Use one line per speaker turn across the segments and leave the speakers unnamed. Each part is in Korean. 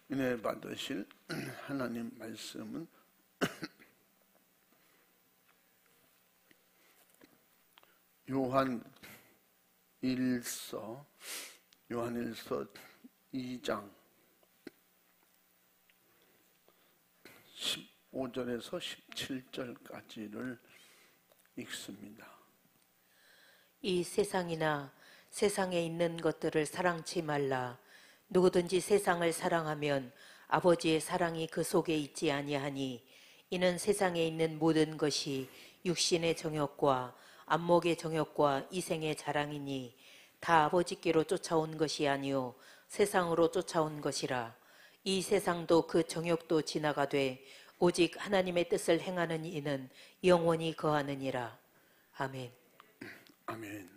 은혜 받으실 하나님 말씀은 요한일서 2장 15절에서 17절까지를 읽습니다.
이 세상이나 세상에 있는 것들을 사랑치 말라. 누구든지 세상을 사랑하면 아버지의 사랑이 그 속에 있지 아니하니, 이는 세상에 있는 모든 것이 육신의 정욕과 안목의 정욕과 이생의 자랑이니 다 아버지께로 쫓아온 것이 아니요 세상으로 쫓아온 것이라. 이 세상도 그 정욕도 지나가되 오직 하나님의 뜻을 행하는 이는 영원히 거하느니라. 아멘.
아멘.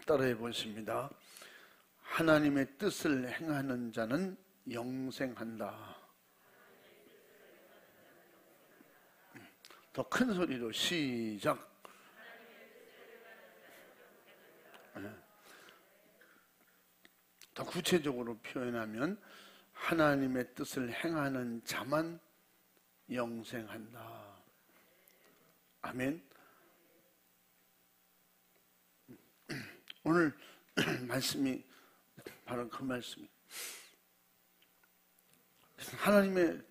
따라해 보십니다. 하나님의 뜻을 행하는 자는 영생한다. 더 큰 소리로 시작. 더 구체적으로 표현하면 하나님의 뜻을 행하는 자만 영생한다. 아멘. 오늘 말씀이 바로 그 말씀이에요. 하나님의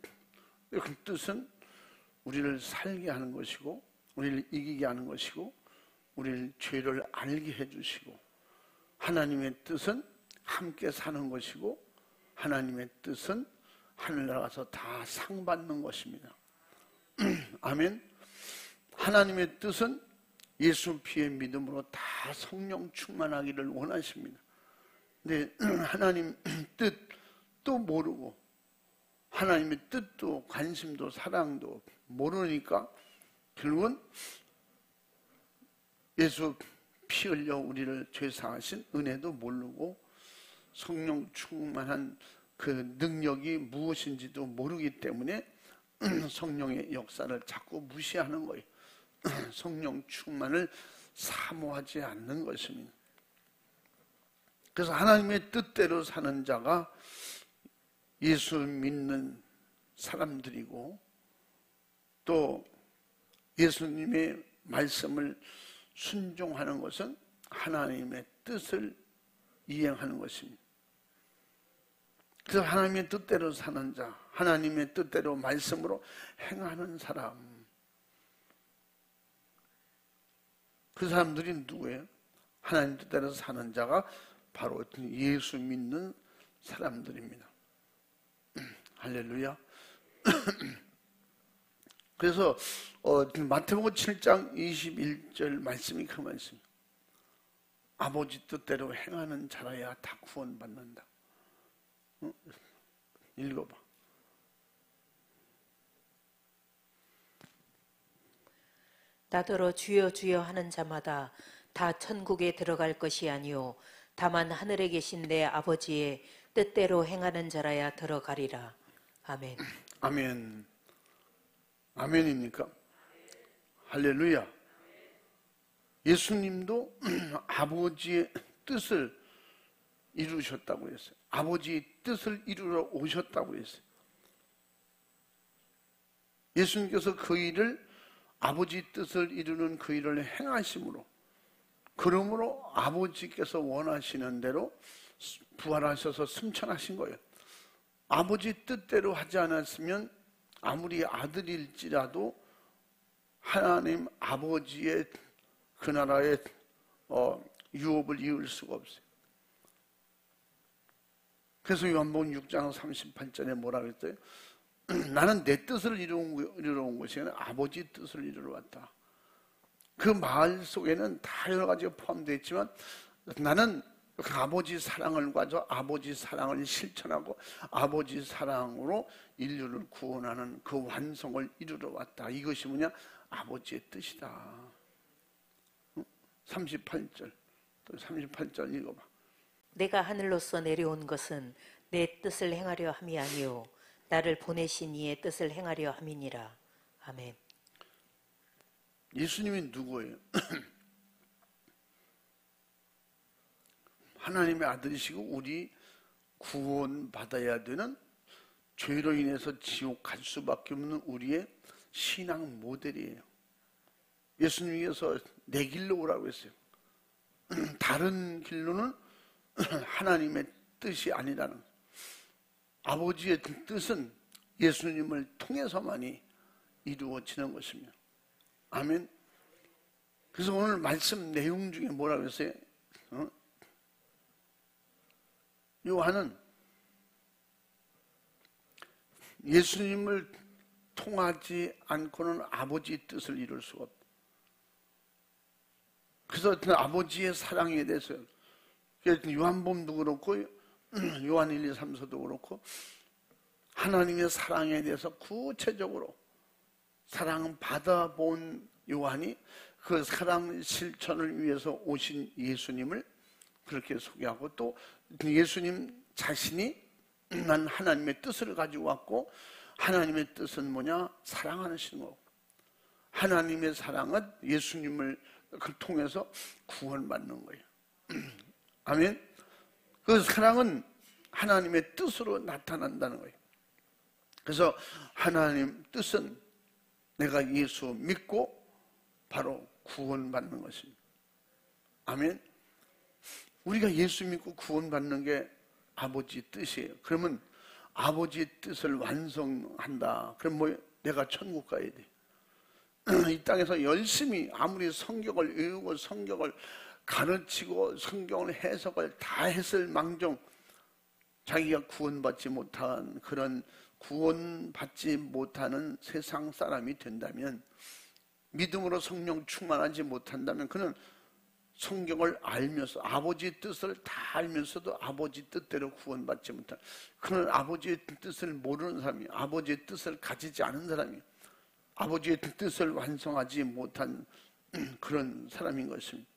뜻은 우리를 살게 하는 것이고, 우리를 이기게 하는 것이고, 우리를 죄를 알게 해주시고, 하나님의 뜻은 함께 사는 것이고, 하나님의 뜻은 하늘나라 가서 다 상 받는 것입니다. 아멘. 하나님의 뜻은 예수 피의 믿음으로 다 성령 충만하기를 원하십니다. 근데 하나님 뜻도 모르고 하나님의 뜻도 관심도 사랑도 모르니까 결국은 예수 피 흘려 우리를 죄사하신 은혜도 모르고 성령 충만한 그 능력이 무엇인지도 모르기 때문에 성령의 역사를 자꾸 무시하는 거예요. 성령 충만을 사모하지 않는 것입니다. 그래서 하나님의 뜻대로 사는 자가 예수 믿는 사람들이고, 또 예수님의 말씀을 순종하는 것은 하나님의 뜻을 이행하는 것입니다. 그래서 하나님의 뜻대로 사는 자, 하나님의 뜻대로 말씀으로 행하는 사람, 그 사람들이 누구예요? 하나님 뜻대로 사는 자가 바로 예수 믿는 사람들입니다. 할렐루야. 그래서 마태복음 7장 21절 말씀이 그 말씀이에요. 아버지 뜻대로 행하는 자라야 다 구원받는다. 읽어봐.
나더러 주여 주여 하는 자마다 다 천국에 들어갈 것이 아니요 다만 하늘에 계신 내 아버지의 뜻대로 행하는 자라야 들어가리라. 아멘.
아멘. 아멘입니까? 할렐루야. 예수님도 아버지의 뜻을 이루셨다고 했어요. 아버지의 뜻을 이루러 오셨다고 했어요. 예수님께서 그 일을, 아버지 뜻을 이루는 그 일을 행하심으로, 그러므로 아버지께서 원하시는 대로 부활하셔서 승천하신 거예요. 아버지 뜻대로 하지 않았으면 아무리 아들일지라도 하나님 아버지의 그 나라의 유업을 이을 수가 없어요. 그래서 요한복음 6장 38절에 뭐라 그랬어요? 나는 내 뜻을 이루러 온 것이 아니라 아버지 뜻을 이루러 왔다. 그 말 속에는 다 여러 가지가 포함되어 있지만 나는 그 아버지 사랑을 가져 아버지 사랑을 실천하고 아버지 사랑으로 인류를 구원하는 그 완성을 이루러 왔다. 이것이 뭐냐? 아버지의 뜻이다. 38절, 또 38절 읽어봐.
내가 하늘로서 내려온 것은 내 뜻을 행하려 함이 아니요 나를 보내신 이의 뜻을 행하려 함이니라. 아멘. 예수님이
누구예요? 하나님의 아들이시고 우리 구원받아야 되는 죄로 인해서 지옥 갈 수밖에 없는 우리의 신앙 모델이에요. 예수님께서 내 길로 오라고 했어요. 다른 길로는 하나님의 뜻이 아니라는, 아버지의 뜻은 예수님을 통해서만이 이루어지는 것입니다. 아멘. 그래서 오늘 말씀 내용 중에 뭐라고 했어요? 요한은 예수님을 통하지 않고는 아버지 뜻을 이룰 수가 없다. 그래서 아버지의 사랑에 대해서 요한복음도 그렇고 요한 1, 2, 3서도 그렇고 하나님의 사랑에 대해서 구체적으로 사랑 받아본 요한이 그 사랑 실천을 위해서 오신 예수님을 그렇게 소개하고, 또 예수님 자신이 난 하나님의 뜻을 가지고 왔고, 하나님의 뜻은 뭐냐? 사랑하시는 거고, 하나님의 사랑은 예수님을 통해서 구원받는 거예요. 아멘. 그 사랑은 하나님의 뜻으로 나타난다는 거예요. 그래서 하나님 뜻은 내가 예수 믿고 바로 구원받는 것입니다. 아멘. 우리가 예수 믿고 구원받는 게 아버지 뜻이에요. 그러면 아버지 뜻을 완성한다. 그럼 뭐 내가 천국 가야 돼. 이 땅에서 열심히 아무리 성경을 외우고 성경을 가르치고 성경을 해석을 다 했을 망정 자기가 구원받지 못한 그런 구원받지 못하는 세상 사람이 된다면, 믿음으로 성령 충만하지 못한다면 그는 성경을 알면서 아버지 뜻을 다 알면서도 아버지 뜻대로 구원받지 못한, 그는 아버지의 뜻을 모르는 사람이, 아버지의 뜻을 가지지 않은 사람이, 아버지의 뜻을 완성하지 못한 그런 사람인 것입니다.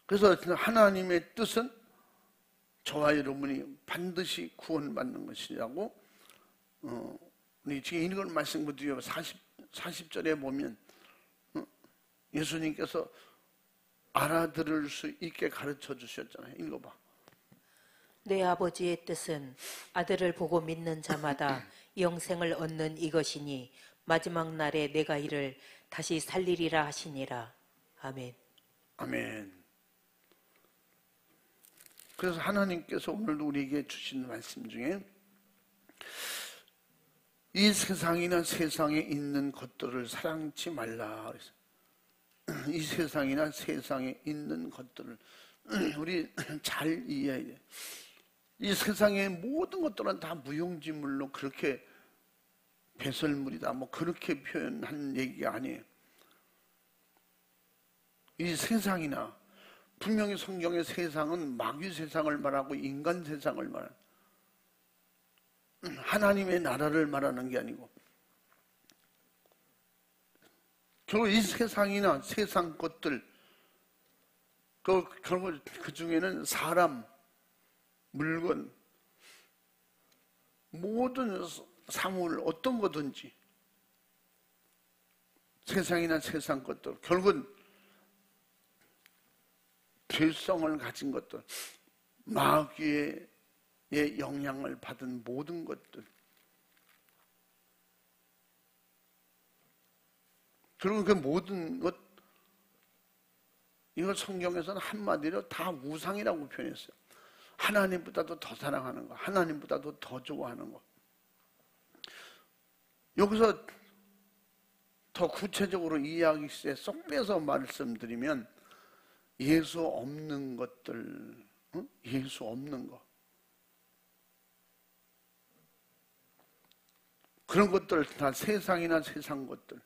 그래서 하나님의 뜻은 저와 여러분이 반드시 구원받는 것이라고 지금 읽은 말씀부터 40절에 보면 예수님께서 알아들을 수 있게 가르쳐 주셨잖아요. 읽어봐.
내 아버지의 뜻은 아들을 보고 믿는 자마다 영생을 얻는 이것이니 마지막 날에 내가 이를 다시 살리리라 하시니라. 아멘.
아멘. 그래서 하나님께서 오늘도 우리에게 주신 말씀 중에 이 세상이나 세상에 있는 것들을 사랑치 말라. 이 세상이나 세상에 있는 것들을 우리 잘 이해해야 돼. 이 세상의 모든 것들은 다 무용지물로 그렇게 배설물이다 뭐 그렇게 표현한 얘기가 아니에요. 이 세상이나, 분명히 성경의 세상은 마귀 세상을 말하고 인간 세상을 말하는, 하나님의 나라를 말하는 게 아니고, 결국 이 세상이나 세상 것들, 결국 그 중에는 사람, 물건, 모든 사물 어떤 거든지 세상이나 세상 것들, 결국은 죄성을 가진 것들, 마귀의 영향을 받은 모든 것들, 그리고 그 모든 것, 이걸 성경에서는 한마디로 다 우상이라고 표현했어요. 하나님보다도 더 사랑하는 거, 하나님보다도 더 좋아하는 거. 여기서 더 구체적으로 이야기 시에 쏙 빼서 말씀드리면, 예수 없는 것들, 예수 없는 거, 그런 것들 다 세상이나 세상 것들,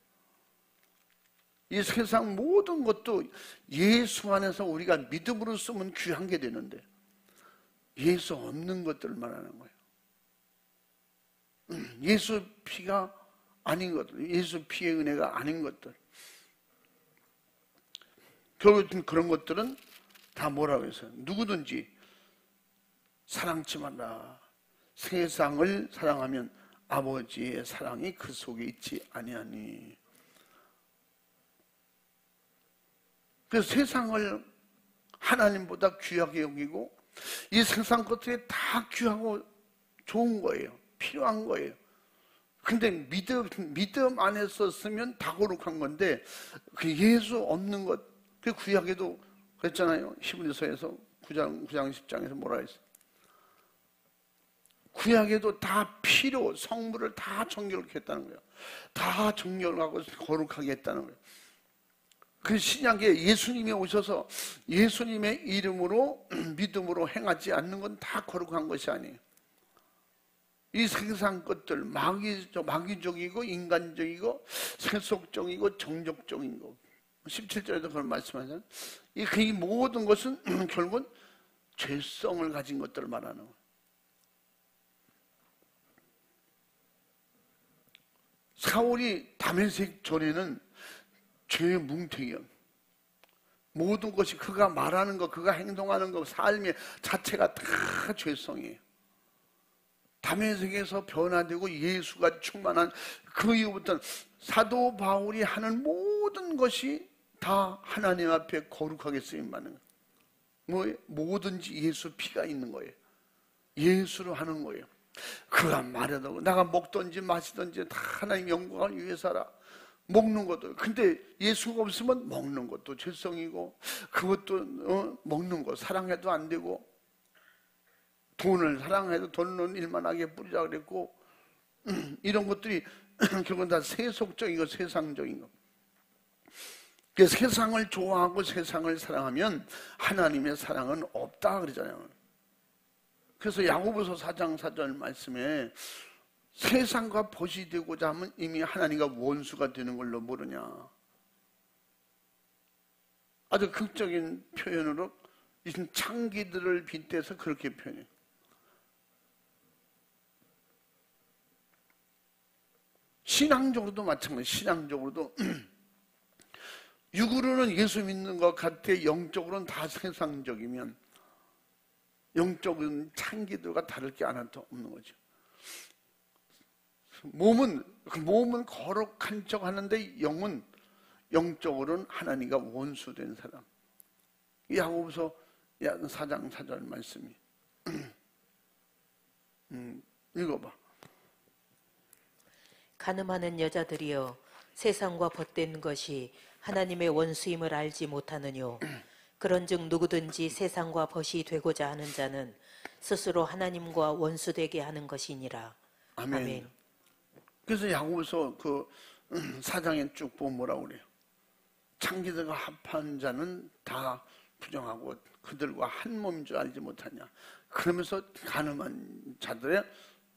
이 세상 모든 것도 예수 안에서 우리가 믿음으로 쓰면 귀한 게 되는데 예수 없는 것들을 말하는 거예요. 예수 피가 아닌 것들, 예수 피의 은혜가 아닌 것들, 결국 그런 것들은 다 뭐라고 해서 누구든지 사랑치 말라. 세상을 사랑하면 아버지의 사랑이 그 속에 있지 아니하니. 그래서 세상을 하나님보다 귀하게 여기고 이 세상 것들이 다 귀하고 좋은 거예요. 필요한 거예요. 근데 믿음 안에서 쓰면 다 거룩한 건데 그 예수 없는 것, 그 구약에도 그랬잖아요. 히브리서에서 9장 10장에서 뭐라 했어요? 구약에도 다 필요, 성물을 다 정결케 했다는 거예요. 다 정결하고 거룩하게 했다는 거예요. 그 신약에 예수님이 오셔서 예수님의 이름으로 믿음으로 행하지 않는 건 다 거룩한 것이 아니에요. 이 세상 것들, 마귀적이고 인간적이고 세속적이고 정적적인 거. 17절에도 그런 말씀하잖아요. 이 모든 것은 결국은 죄성을 가진 것들을 말하는 거예요. 사울이 다메섹 전에는 죄의 뭉텅이요. 모든 것이 그가 말하는 것, 그가 행동하는 것, 삶의 자체가 다 죄성이에요. 다메섹에서 변화되고 예수가 충만한 그 이후부터는 사도 바울이 하는 모든 것이 다 하나님 앞에 거룩하게 쓰임받는 거예요. 뭐든지 예수 피가 있는 거예요. 예수로 하는 거예요. 그가 말해도 내가 먹든지 마시든지 다 하나님 영광을 위해서라. 먹는 것도, 근데 예수가 없으면 먹는 것도 죄성이고 그것도 먹는 것 사랑해도 안 되고, 돈을 사랑해도 돈은 일만하게 뿌리자 그랬고, 이런 것들이 결국은 다 세속적이고 세상적인 것. 세상을 좋아하고 세상을 사랑하면 하나님의 사랑은 없다 그러잖아요. 그래서 야고보서 4장 4절 말씀에 세상과 벗이 되고자 하면 이미 하나님과 원수가 되는 걸로 모르냐. 아주 극적인 표현으로 이 창기들을 빗대서 그렇게 표현해요. 신앙적으로도 마찬가지예요. 신앙적으로도 육으로는 예수 믿는 것 같아 영적으로는 다 세상적이면 영적인 창기들과 다를 게 하나도 없는 거죠. 몸은 거룩한 척 하는데 영은 영적으로는 하나님과 원수된 사람. 야고보서 4장 4절 말씀이 읽어봐.
간음하는 여자들이여 세상과 벗된 것이 하나님의 원수임을 알지 못하느뇨. 그런즉 누구든지 세상과 벗이 되고자 하는 자는 스스로 하나님과 원수되게 하는 것이니라.
아멘.
아멘.
그래서 야고보서 그 4장에 쭉 보면 뭐라고 그래요? 창기들과 합한 자는 다 부정하고 그들과 한 몸인 줄 알지 못하냐. 그러면서 가늠한 자들에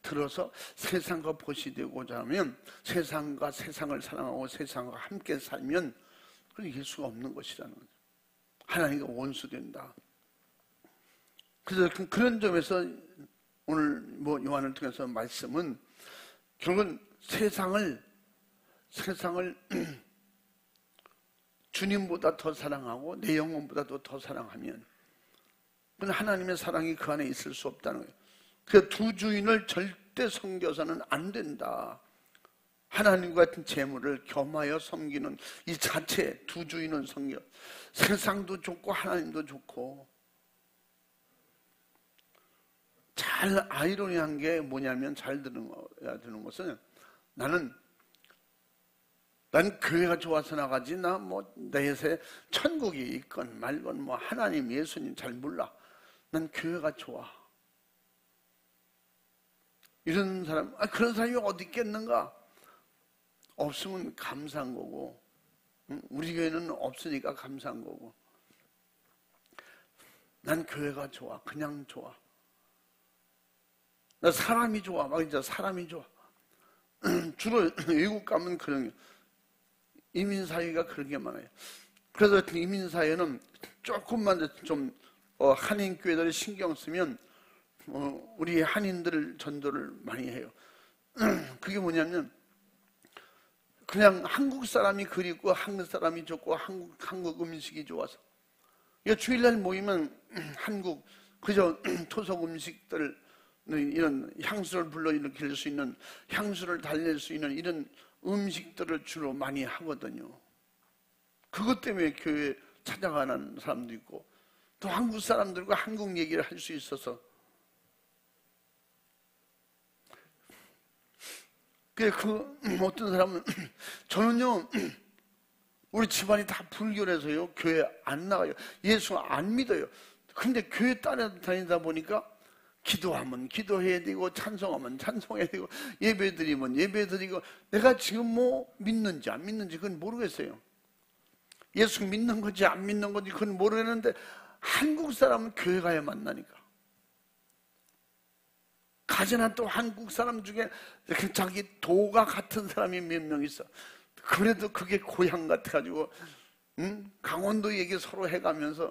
들어서 세상과 벗이 되고자 하면, 세상과 세상을 사랑하고 세상과 함께 살면 그건 예수가 없는 것이라는 거죠. 하나님과 원수된다. 그래서 그런 점에서 오늘 요한을 통해서 말씀은 결국은 세상을 주님보다 더 사랑하고 내 영혼보다도 더 사랑하면 그건 하나님의 사랑이 그 안에 있을 수 없다는 거예요. 그 두 주인을 절대 섬겨서는 안 된다. 하나님과 같은 재물을 겸하여 섬기는 이 자체, 두 주인은 섬겨. 세상도 좋고 하나님도 좋고. 잘 아이러니한 게 뭐냐면, 잘 드는 것은 난 교회가 좋아서 나가지, 내세 천국이 있건 말건 하나님 예수님 잘 몰라. 난 교회가 좋아. 이런 사람, 그런 사람이 어디 있겠는가? 없으면 감사한 거고, 우리 교회는 없으니까 감사한 거고. 난 교회가 좋아. 그냥 좋아. 나 사람이 좋아. 진짜 사람이 좋아. 주로 외국 가면 그런 이민사회가 그런 게 많아요. 그래서 이민사회는 조금만 좀 한인교회들이 신경 쓰면 우리 한인들 전도를 많이 해요. 그게 뭐냐면 그냥 한국 사람이 그립고 한국 사람이 좋고 한국 음식이 좋아서. 주일날 모이면 한국 그저 토속 음식들, 이런 향수를 불러일으킬 수 있는, 향수를 달랠 수 있는 이런 음식들을 주로 많이 하거든요. 그것 때문에 교회 찾아가는 사람도 있고, 또 한국 사람들과 한국 얘기를 할 수 있어서 어떤 사람은 저는요 우리 집안이 다 불교라서요 교회 안 나가요. 예수 안 믿어요. 근데 교회 다니다 보니까 기도하면 기도해야 되고 찬송하면 찬송해야 되고 예배드리면 예배드리고 내가 지금 뭐 믿는지 안 믿는지 그건 모르겠어요. 예수 믿는 건지 안 믿는 건지 그건 모르겠는데 한국 사람은 교회 가야 만나니까. 가지나 또 한국 사람 중에 자기 도가 같은 사람이 몇 명 있어. 그래도 그게 고향 같아가지고 강원도 얘기 서로 해가면서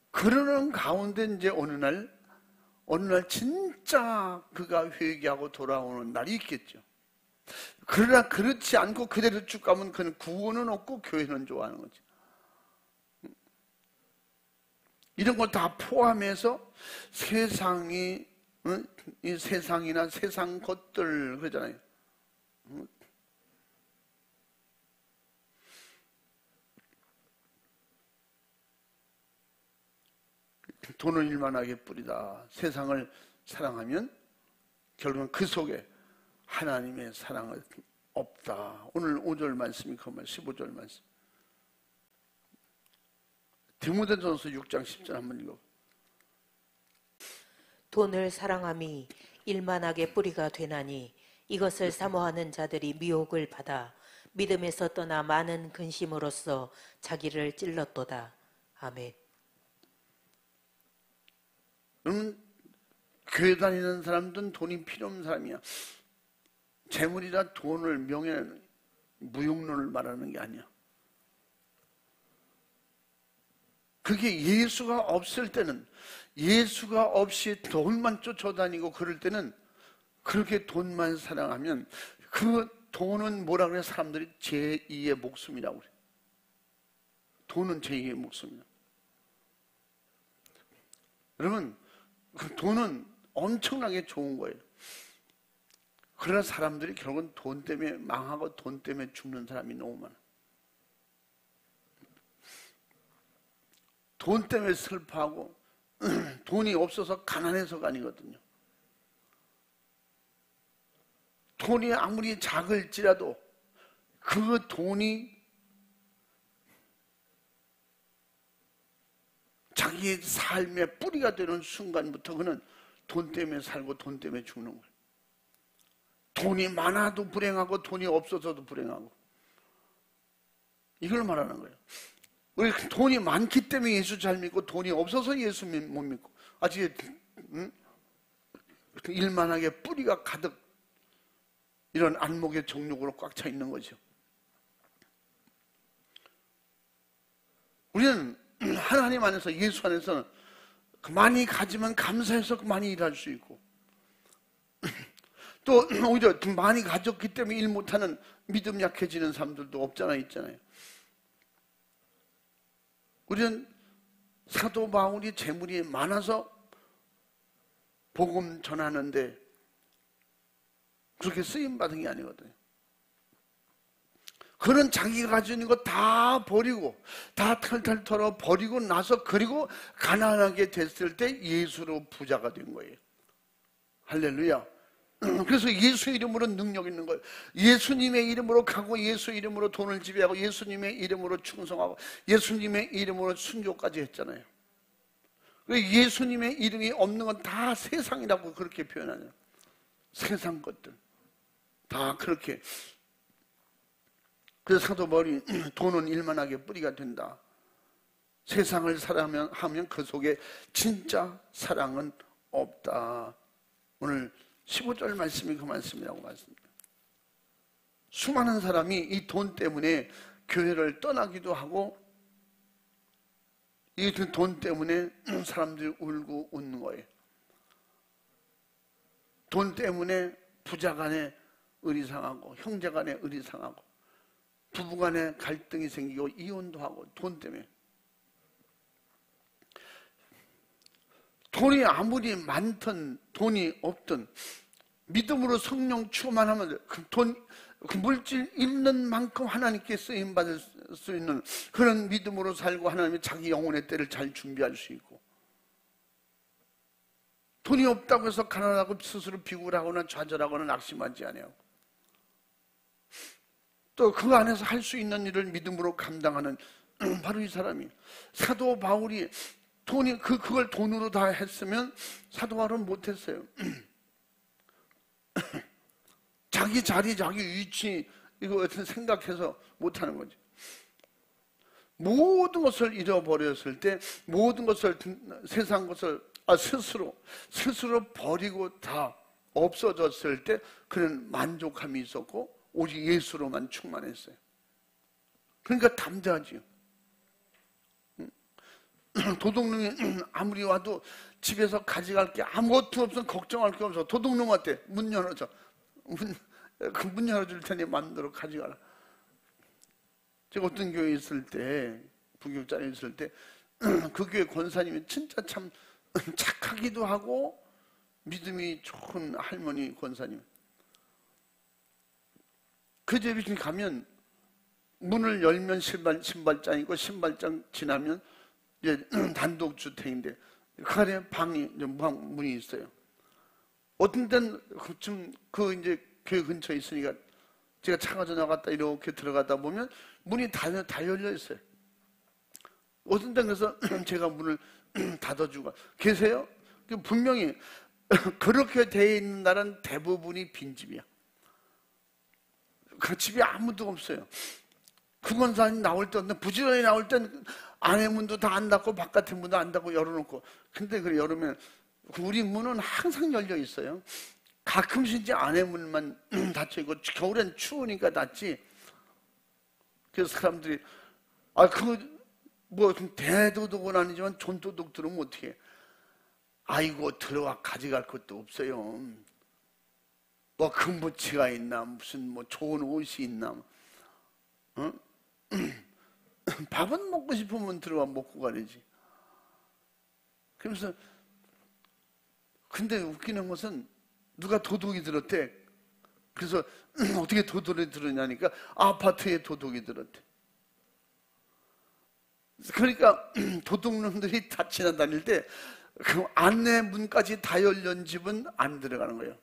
그러는 가운데 이제 어느 날 진짜 그가 회개하고 돌아오는 날이 있겠죠. 그러나 그렇지 않고 그대로 쭉 가면 그는 구원은 없고 교회는 좋아하는 거지. 이런 걸 다 포함해서 세상이 이 세상이나 세상 것들 그러잖아요. 돈을 일만하게 뿌리다. 세상을 사랑하면 결국은 그 속에 하나님의 사랑은 없다. 오늘 5절 말씀이 그 말, 15절 말씀. 디모데전서 6장 10절 한번 읽어.
돈을 사랑함이 일만하게 뿌리가 되나니 이것을 사모하는 자들이 미혹을 받아 믿음에서 떠나 많은 근심으로써 자기를 찔렀도다. 아멘.
그러면 교회 다니는 사람들은 돈이 필요 없는 사람이야. 재물이나 돈을 명예는 무용론을 말하는 게 아니야. 그게 예수가 없을 때는 예수가 없이 돈만 쫓아다니고 그럴 때는 그렇게 돈만 사랑하면 그 돈은 뭐라 그래? 사람들이 제2의 목숨이라고 그래. 돈은 제2의 목숨이야. 여러분 그 돈은 엄청나게 좋은 거예요. 그러나 사람들이 결국은 돈 때문에 망하고 돈 때문에 죽는 사람이 너무 많아. 돈 때문에 슬퍼하고 돈이 없어서 가난해서가 아니거든요. 돈이 아무리 작을지라도 그 돈이 자기의 삶의 뿌리가 되는 순간부터 그는 돈 때문에 살고 돈 때문에 죽는 거예요. 돈이 많아도 불행하고 돈이 없어서도 불행하고. 이걸 말하는 거예요. 우리 돈이 많기 때문에 예수 잘 믿고 돈이 없어서 예수 못 믿고 아직 일만하게 뿌리가 가득 이런 안목의 정욕으로 꽉 차 있는 거죠. 우리는 하나님 안에서 예수 안에서는 많이 가지면 감사해서 많이 일할 수 있고 또 오히려 많이 가졌기 때문에 일 못하는 믿음 약해지는 사람들도 없잖아요. 있잖아요. 우리는 사도 바울이 재물이 많아서 복음 전하는데 그렇게 쓰임받은 게 아니거든요. 그는 자기가 가지고 있는 거 다 버리고 다 탈탈 털어 버리고 나서 그리고 가난하게 됐을 때 예수로 부자가 된 거예요. 할렐루야. 그래서 예수 이름으로 능력 있는 거예요. 예수님의 이름으로 가고 예수 이름으로 돈을 지배하고 예수님의 이름으로 충성하고 예수님의 이름으로 순교까지 했잖아요. 예수님의 이름이 없는 건 다 세상이라고 그렇게 표현하죠. 세상 것들 다 그렇게. 그래서 사도 바울이 돈은 일만하게 뿌리가 된다. 세상을 사랑하면 그 속에 진짜 사랑은 없다. 오늘 15절 말씀이 그 말씀이라고 말씀입니다. 수많은 사람이 이 돈 때문에 교회를 떠나기도 하고 이 돈 때문에 사람들이 울고 웃는 거예요. 돈 때문에 부자 간에 의리 상하고 형제 간에 의리 상하고 부부 간에 갈등이 생기고 이혼도 하고 돈 때문에. 돈이 아무리 많든 돈이 없든 믿음으로 성령 충만하면 그 돈 그 물질 있는 만큼 하나님께 쓰임받을 수 있는 그런 믿음으로 살고 하나님이 자기 영혼의 때를 잘 준비할 수 있고, 돈이 없다고 해서 가난하고 스스로 비굴하거나 좌절하거나 낙심하지 아니하고, 또 그 안에서 할 수 있는 일을 믿음으로 감당하는 바로 이 사람이, 사도 바울이 그걸 돈으로 다 했으면 사도 바울은 못했어요. 자기 자리, 자기 위치, 이거 생각해서 못하는 거지. 모든 것을 잃어버렸을 때, 모든 것을, 세상 것을 스스로 버리고 다 없어졌을 때, 그는 만족함이 있었고, 오직 예수로만 충만했어요. 그러니까 담대하지요. 도둑놈이 아무리 와도 집에서 가져갈 게 아무것도 없어, 걱정할 게 없어. 도둑놈한테 문 열어줘. 문 열어줄 테니 마음대로 가져가라. 제가 어떤 교회에 있을 때, 부교육자에 있을 때, 그 교회 권사님이 진짜 참 착하기도 하고 믿음이 좋은 할머니 권사님. 그 집에 가면 문을 열면 신발장 있고, 신발장 지나면 이제 단독주택인데 그 안에 문이 있어요. 어떤 때는 이제 교회 근처에 있으니까 제가 차가 지나갔다 이렇게 들어가다 보면 문이 다 열려 있어요. 어떤 때는 그래서 제가 문을 닫아주고, 계세요? 분명히 그렇게 되어 있는 날은 대부분이 빈집이야. 그 집에 아무도 없어요. 그 권사님 나올 때, 부지런히 나올 땐 안에 문도 다 안 닫고 바깥에 문도 안 닫고 열어놓고. 근데 그 여름에 우리 문은 항상 열려 있어요. 가끔씩 이제 안에 문만 닫혀 있고, 겨울엔 추우니까 닫지. 그래서 사람들이 대도둑은 아니지만 존도둑 들으면 어떻게 해? 아이고, 들어와 가져갈 것도 없어요. 금부치가 있나, 무슨 좋은 옷이 있나. 어? 밥은 먹고 싶으면 들어와 먹고 가야지. 그래서, 근데 웃기는 것은 누가 도둑이 들었대. 그래서 어떻게 도둑이 들었냐니까 아파트에 도둑이 들었대. 그러니까 도둑놈들이 다 지나다닐 때 그 안내 문까지 다 열린 집은 안 들어가는 거예요.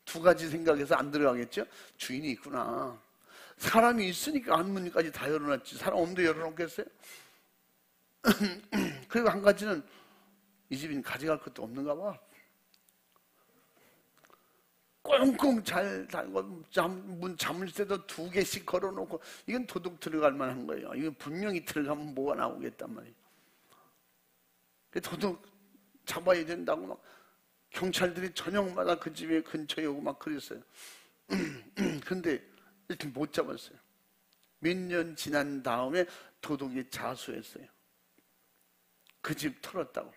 두 가지 생각해서 안 들어가겠죠? 주인이 있구나. 사람이 있으니까 안문까지 다 열어놨지. 사람 없는데 열어놓겠어요? 그리고 한 가지는 이 집은 가져갈 것도 없는가 봐. 꽁꽁 잘 닫고 문 잠을 때도 2개씩 걸어놓고, 이건 도둑 들어갈 만한 거예요. 이건 분명히 들어가면 뭐가 나오겠단 말이에요. 도둑 잡아야 된다고 막 경찰들이 저녁마다 그 집에 근처에 오고 막 그랬어요. 근데 이렇게 못 잡았어요. 몇 년 지난 다음에 도둑이 자수했어요. 그 집 털었다고.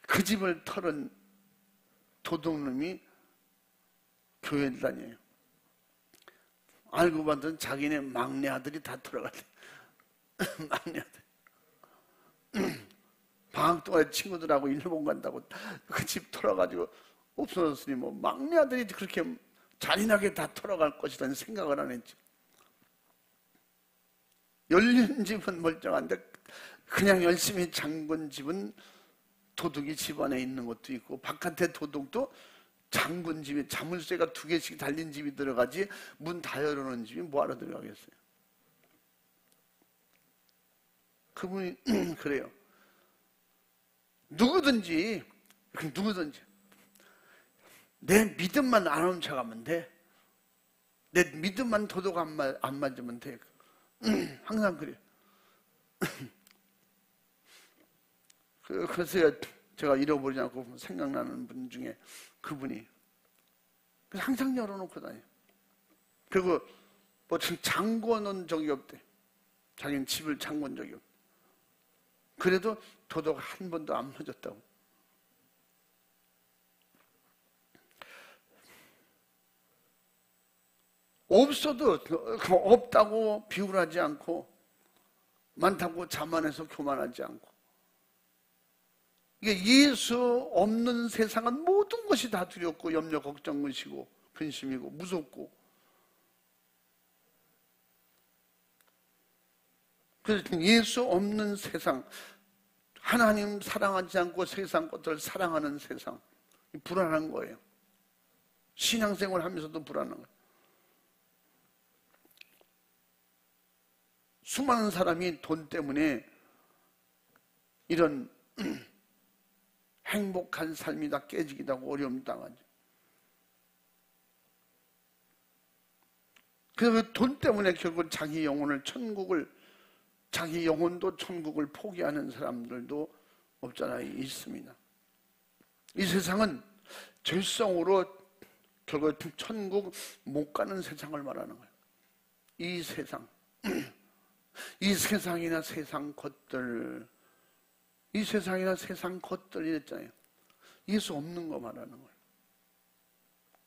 그 집을 털은 도둑놈이 교회를 다녀요. 알고 봤더니 자기네 막내 아들이 다 털어갔대. 막내 아들. 방학 동안에 친구들하고 일본 간다고 그 집 털어가지고 없어졌으니 막내 아들이 그렇게 잔인하게 다 털어갈 것이라는 생각을 안 했지. 열린 집은 멀쩡한데 그냥 열심히 잠근 집은 도둑이 집 안에 있는 것도 있고, 바깥에 도둑도 잠근 집에 자물쇠가 2개씩 달린 집이 들어가지 문 다 열어놓은 집이 뭐하러 들어가겠어요. 그분이 그래요. 누구든지 내 믿음만 안 훔쳐가면 돼. 내 믿음만 도둑 안 맞으면 돼. 항상 그래요. 그래서 제가 잃어버리지 않고 생각나는 분 중에 그분이 항상 열어놓고 다녀요. 그리고 지금 잠궈놓은 적이 없대. 자기는 집을 잠궈놓은 적이 없대. 그래도 도둑 한 번도 안 맞았다고. 없어도 없다고 비굴하지 않고, 많다고 자만해서 교만하지 않고. 이게 예수 없는 세상은 모든 것이 다 두렵고 염려 걱정 무시고 근심이고 무섭고, 그래서 예수 없는 세상, 하나님 사랑하지 않고 세상 것들을 사랑하는 세상, 불안한 거예요. 신앙생활 하면서도 불안한 거예요. 수많은 사람이 돈 때문에 이런 행복한 삶이 다 깨지기도 하고 어려움 당하죠. 그래서 돈 때문에 결국 자기 영혼도 천국을 포기하는 사람들도 없잖아요. 있습니다. 이 세상은 죄성으로 결국 천국 못 가는 세상을 말하는 거예요. 이 세상. 이 세상이나 세상 것들, 이 세상이나 세상 것들 이랬잖아요. 예수 없는 거 말하는 거예요.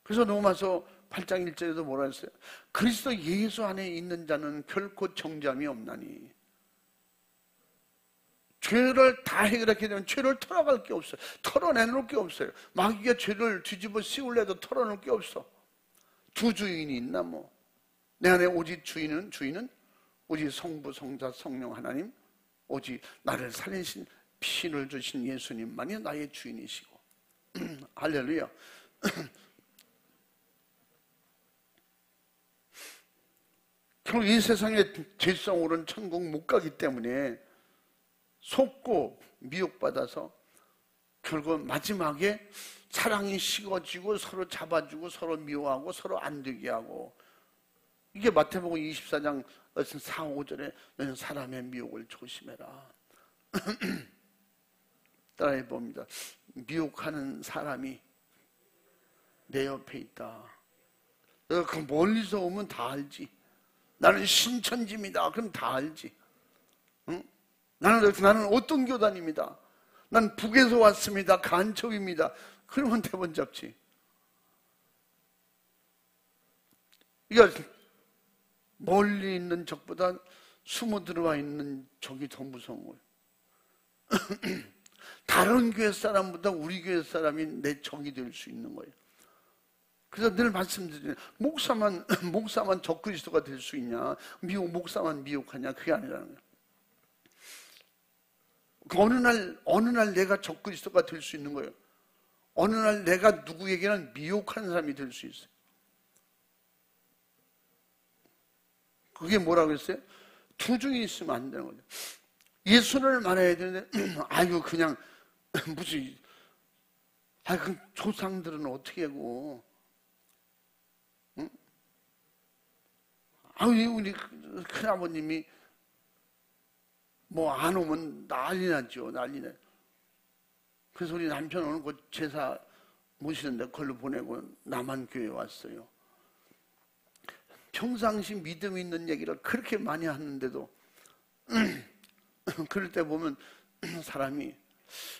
그래서 로마서 8장 1절에도 뭐라 했어요? 그리스도 예수 안에 있는 자는 결코 정죄함이 없나니. 죄를 다 해결하게 되면 죄를 털어갈 게 없어요. 털어내놓을 게 없어요. 마귀가 죄를 뒤집어 씌우려도 털어놓을 게 없어. 두 주인이 있나 뭐. 내 안에 오직 주인은 오직 성부, 성자, 성령 하나님, 오직 나를 살리신 피를 주신 예수님만이 나의 주인이시고. 할렐루야. 결국 이 세상의 죄성으로는 천국 못 가기 때문에 속고 미혹받아서 결국 마지막에 사랑이 식어지고 서로 잡아주고 서로 미워하고 서로 안 되게 하고, 이게 마태복음 24장 4, 5절에 너는 사람의 미혹을 조심해라. 따라해 봅니다. 미혹하는 사람이 내 옆에 있다. 내가 그 멀리서 오면 다 알지. 나는 신천지입니다. 그럼 다 알지. 응? 나는 어떤 교단입니다. 난 북에서 왔습니다. 간첩입니다. 그러면 대본 잡지. 그러니까 멀리 있는 적보다 숨어 들어와 있는 적이 더 무서운 거예요. 다른 교회 사람보다 우리 교회 사람이 내 적이 될 수 있는 거예요. 그래서 늘 말씀드리는, 목사만 적그리스도가 될 수 있냐, 목사만 미혹하냐, 그게 아니라는 거예요. 어느 날 내가 적그리스도가 될 수 있는 거예요. 어느 날 내가 누구에게는 미혹하는 사람이 될 수 있어요. 그게 뭐라고 했어요? 두 중에 있으면 안 되는 거죠. 예수를 말해야 되는데, 아이고, 그냥, 무슨, 그 조상들은 어떻게 하고, 응? 우리 큰아버님이 뭐 안 오면 난리 났죠, 난리 나요. 그래서 우리 남편 오늘 그 제사 모시는데 그걸로 보내고 남한 교회에 왔어요. 평상시 믿음 있는 얘기를 그렇게 많이 하는데도 그럴 때 보면 사람이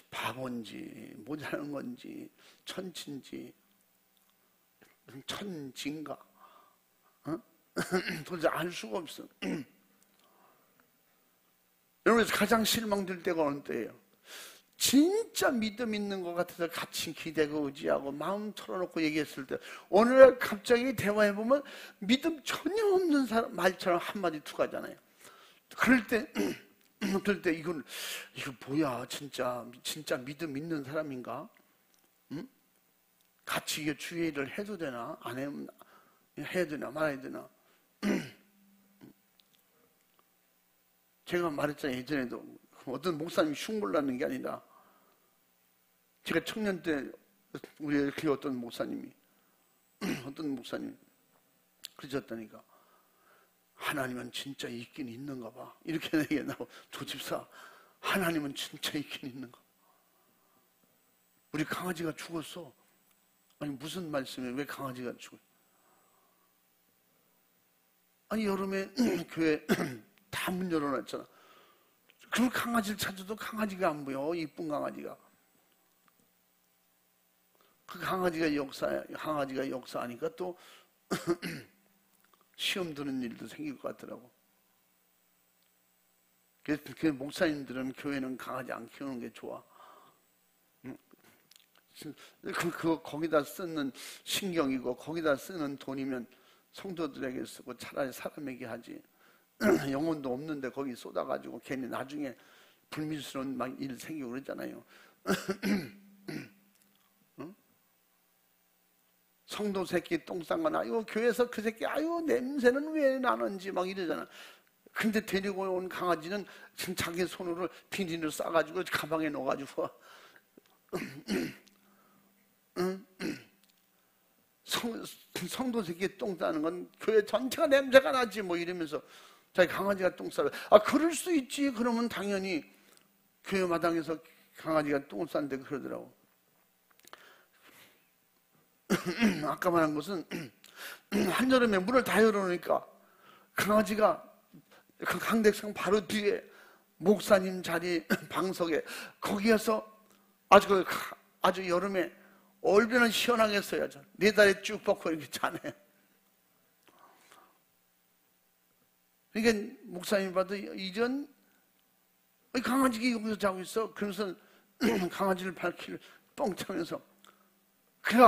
바본지 모자란 건지 천치인지 천진가 도대체 알 수가 없어. 여러분, 가장 실망될 때가 어느 때예요? 진짜 믿음 있는 것 같아서 같이 기대고 의지하고 마음 털어놓고 얘기했을 때, 어느 날 갑자기 대화해보면 믿음 전혀 없는 사람 말처럼 한마디 툭 하잖아요. 그럴 때 이거 뭐야, 진짜 믿음 있는 사람인가? 응? 같이 이게 주의를 해도 되나? 안 해야 되나? 말아야 되나? 제가 말했잖아요, 예전에도. 어떤 목사님이 흉물 나는 게 아니라, 제가 청년 때 우리 교회 어떤 목사님이 그러셨다니까. 하나님은 진짜 있긴 있는가 봐. 이렇게 얘기하고, 조집사, 하나님은 진짜 있긴 있는가? 우리 강아지가 죽었어. 아니, 무슨 말씀이에요? 왜 강아지가 죽어요? 아니, 여름에 교회 다 문 열어놨잖아. 그럼 강아지를 찾아도 강아지가 안 보여. 이쁜 강아지가. 그 강아지가 역사하니까 또 시험 드는 일도 생길 것 같더라고. 그래서 그 목사님들은 교회는 강아지 안 키우는 게 좋아. 거기다 쓰는 신경이고 거기다 쓰는 돈이면 성도들에게 쓰고 차라리 사람에게 하지. 영혼도 없는데 거기 쏟아가지고 괜히 나중에 불미스러운 막 일 생기고 그러잖아요. 응? 성도 새끼 똥 싼 거나 아유 교회에서 그 새끼 아유 냄새는 왜 나는지 막 이러잖아. 근데 데리고 온 강아지는 지금 자기 손으로 비닐을 싸가지고 가방에 넣어가지고 성도 새끼 똥 싸는 건 교회 전체가 냄새가 나지 뭐 이러면서 자기 강아지가 똥 싸고 그럴 수 있지. 그러면 당연히 교회 마당에서 강아지가 똥을 쌌는데 그러더라고. 아까 말한 것은 한여름에 문을 다 열어놓으니까 강아지가 그 강대상 바로 뒤에 목사님 자리 방석에 거기에서 아주 여름에 얼마나 시원하겠어요. 네 다리 쭉 뻗고 이렇게 자네. 그러니까 목사님 봐도 이전 강아지가 여기서 자고 있어. 그러면서 강아지를 발키를 뻥 차면서 그래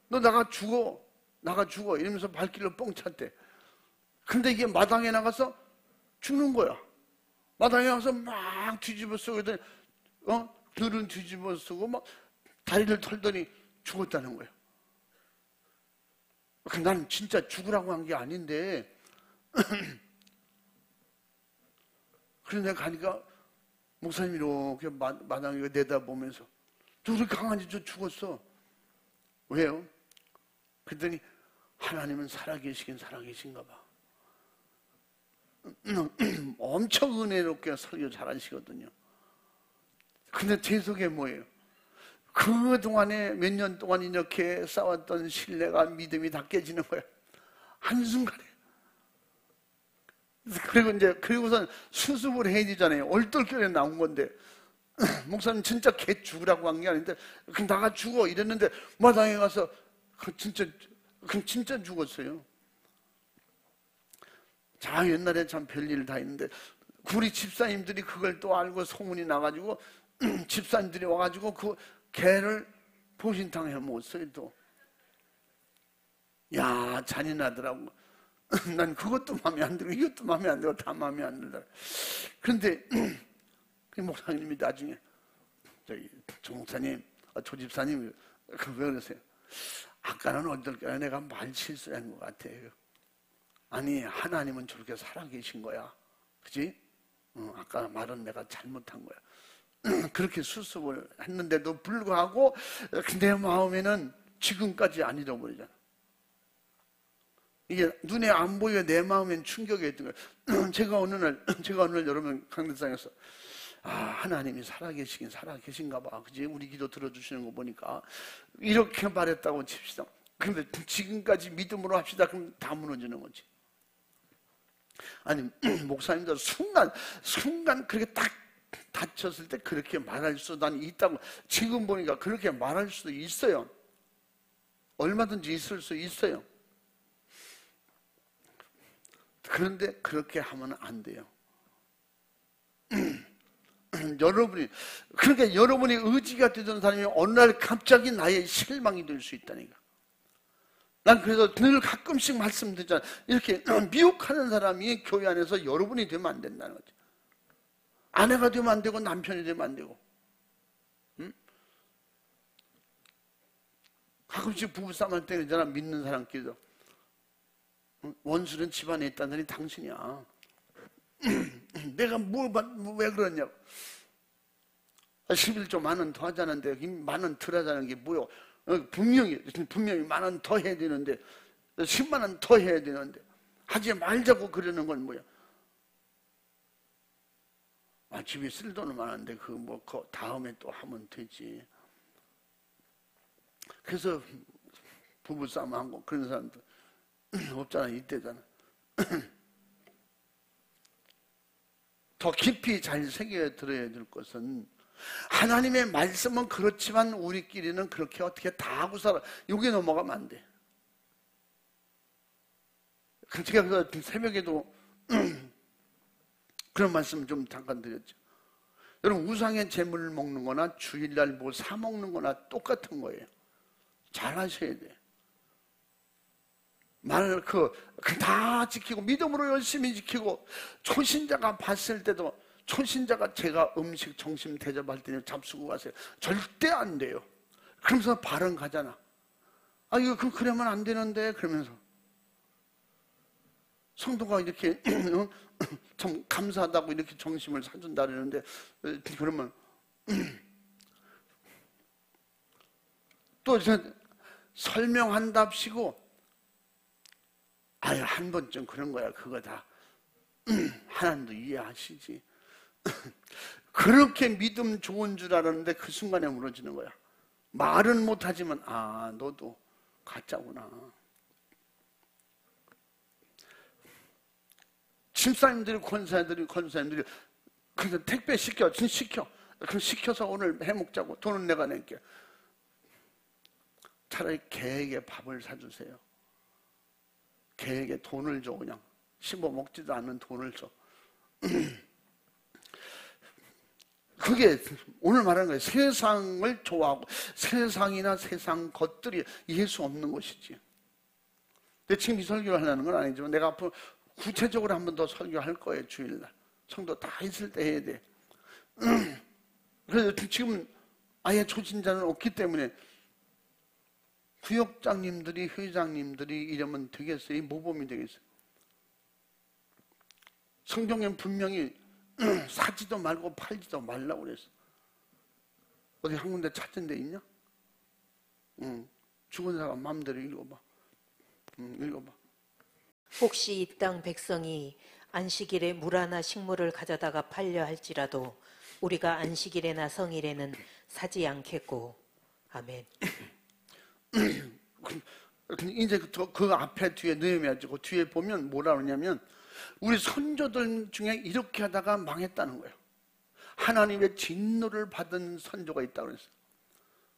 너 나가 죽어 이러면서 발길로 뻥 찼대. 근데 이게 마당에 나가서 죽는 거야. 마당에 나가서 막 뒤집어 쓰고 들은 뒤집어 쓰고 막 다리를 털더니 죽었다는 거야. 난 진짜 죽으라고 한 게 아닌데 그래서 내가 가니까 목사님이 이렇게 마당에 내다보면서 우리 강아지 저 죽었어. 왜요? 그랬더니 하나님은 살아계시긴 살아계신가 봐. 엄청 은혜롭게 설교 잘하시거든요. 근데 제 속에 뭐예요? 그동안에 몇 년 동안 이렇게 싸웠던 신뢰가 믿음이 다 깨지는 거야. 한순간에. 그리고선 수습을 해야 되잖아요. 얼떨결에 나온 건데. 목사님 진짜 걔 죽으라고 한 게 아닌데, 나가 죽어 이랬는데, 마당에 가서, 진짜 죽었어요. 자, 옛날에 참 별일 다 있는데, 우리 집사님들이 그걸 또 알고 소문이 나가지고, 집사님들이 와가지고 그 개를 보신탕 해 먹었어요, 또. 야, 잔인하더라고. 난 그것도 마음에 안 들고, 이것도 마음에 안 들고, 다 마음에 안 들더라. 그런데, 그 목사님이 나중에, 조 목사님, 조 집사님, 왜 그러세요? 아까는 어떨까요? 내가 말 실수한 것 같아요. 아니, 하나님은 저렇게 살아계신 거야. 그지? 아까 말은 내가 잘못한 거야. 그렇게 수습을 했는데도 불구하고 내 마음에는 지금까지 안 잃어버리잖아. 이게 눈에 안 보여 내 마음엔 충격이 있던 거예요. 제가 어느 날 여러분 강대상에서 하나님이 살아계시긴 살아계신가 봐. 그지? 우리 기도 들어주시는 거 보니까 이렇게 말했다고 칩시다. 근데 지금까지 믿음으로 합시다. 그럼 다 무너지는 거지. 아니 목사님도 순간 그렇게 딱 다쳤을 때 그렇게 말할 수도 있다고 지금 보니까 그렇게 말할 수도 있어요. 얼마든지 있을 수 있어요. 그런데 그렇게 하면 안 돼요. 그러니까 여러분이 의지가 되던 사람이 어느 날 갑자기 나의 실망이 될 수 있다니까. 난 그래서 늘 가끔씩 말씀드리잖아. 이렇게 미혹하는 사람이 교회 안에서 여러분이 되면 안 된다는 거죠. 아내가 되면 안 되고 남편이 되면 안 되고. 응? 가끔씩 부부싸움 할 때 그러잖아. 믿는 사람끼리도. 원수는 집안에 있다더니 당신이야. 내가 왜 그러냐고. 11조 만원 더 하자는데 만원 덜 하자는 게 뭐요? 분명히 만원 더 해야 되는데 10만원 더 해야 되는데 하지 말자고 그러는 건 뭐야? 집에 쓸 돈은 많은데 그 다음에 또 하면 되지. 그래서 부부싸움 하고 그런 사람도 없잖아. 이때잖아. 더 깊이 잘 새겨 들어야 될 것은 하나님의 말씀은 그렇지만 우리끼리는 그렇게 어떻게 다 하고 살아. 여기 넘어가면 안 돼. 제가 그래서 새벽에도 그런 말씀 좀 잠깐 드렸죠. 여러분 우상의 재물을 먹는 거나 주일날 뭐 사 먹는 거나 똑같은 거예요. 잘 하셔야 돼. 다 지키고 믿음으로 열심히 지키고, 초신자가 봤을 때도, 초신자가 제가 음식 점심 대접할 때는 잡수고 가세요. 절대 안 돼요. 그러면서 발언 가잖아. 이거 그러면 안 되는데, 그러면서 성도가 이렇게 참 감사하다고 이렇게 점심을 사준다 그러는데, 그러면 또 설명한답시고, 한 번쯤 그런 거야. 그거 다 하나님도 이해하시지. 그렇게 믿음 좋은 줄 알았는데 그 순간에 무너지는 거야. 말은 못하지만 너도 가짜구나. 집사님들이 권사님들이 그래서 택배 시켜. 그럼 시켜서 오늘 해먹자고. 돈은 내가 낼게. 차라리 개에게 밥을 사주세요. 개에게 돈을 줘. 그냥 씹어 먹지도 않는 돈을 줘. 그게 오늘 말하는 거예요. 세상을 좋아하고 세상이나 세상 것들이 예수 없는 것이지. 근데 지금 이 설교를 하려는 건 아니지만 내가 앞으로 구체적으로 한 번 더 설교할 거예요. 주일날 성도 다 있을 때 해야 돼. 그래서 지금 아예 초신자는 없기 때문에 구역장님들이, 회장님들이 이러면 되겠어요? 이 모범이 되겠어요? 성경엔 분명히 사지도 말고 팔지도 말라고 그랬어. 어디 한 군데 찾은 데 있냐? 죽은 사람 마음대로 읽어봐. 읽어봐.
혹시 이 땅 백성이 안식일에 물 하나 식물을 가져다가 팔려 할지라도 우리가 안식일에나 성일에는 사지 않겠고. 아멘.
이제 그 앞에 뒤에 느헤미야지고 뒤에 보면 뭐라 그러냐면 우리 선조들 중에 이렇게 하다가 망했다는 거예요. 하나님의 진노를 받은 선조가 있다고 그랬어요.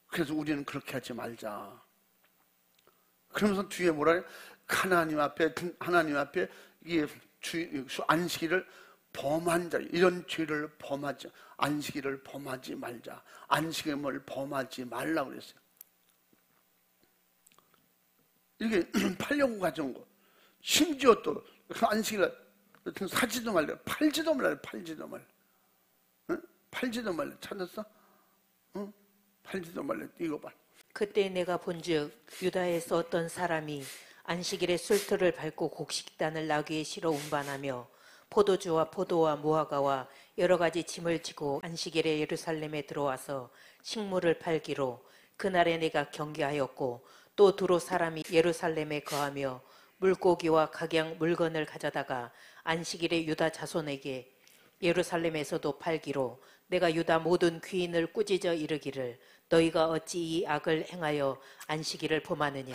그래서 우리는 그렇게 하지 말자. 그러면서 뒤에 뭐라 해요? 하나님 앞에 이 안식일을 범한 자, 이런 죄를 범하지, 안식일을 범하지 말자. 안식일을 범하지 말라고 그랬어요. 이게 팔려고 가져온 거. 심지어 또 안식일 사지도 말래, 팔지도 말래, 팔지도 말래. 응? 팔지도 말래. 찾았어? 응? 팔지도 말래. 이거 봐.
그때 내가 본즉 유다에서 어떤 사람이 안식일에 술틀을 밟고 곡식단을 나귀에 실어 운반하며 포도주와 포도와 무화과와 여러 가지 짐을 지고 안식일에 예루살렘에 들어와서 식물을 팔기로 그날에 내가 경계하였고 또 두로 사람이 예루살렘에 거하며 물고기와 각양 물건을 가져다가 안식일에 유다 자손에게 예루살렘에서도 팔기로 내가 유다 모든 귀인을 꾸짖어 이르기를 너희가 어찌 이 악을 행하여 안식일을 범하느냐.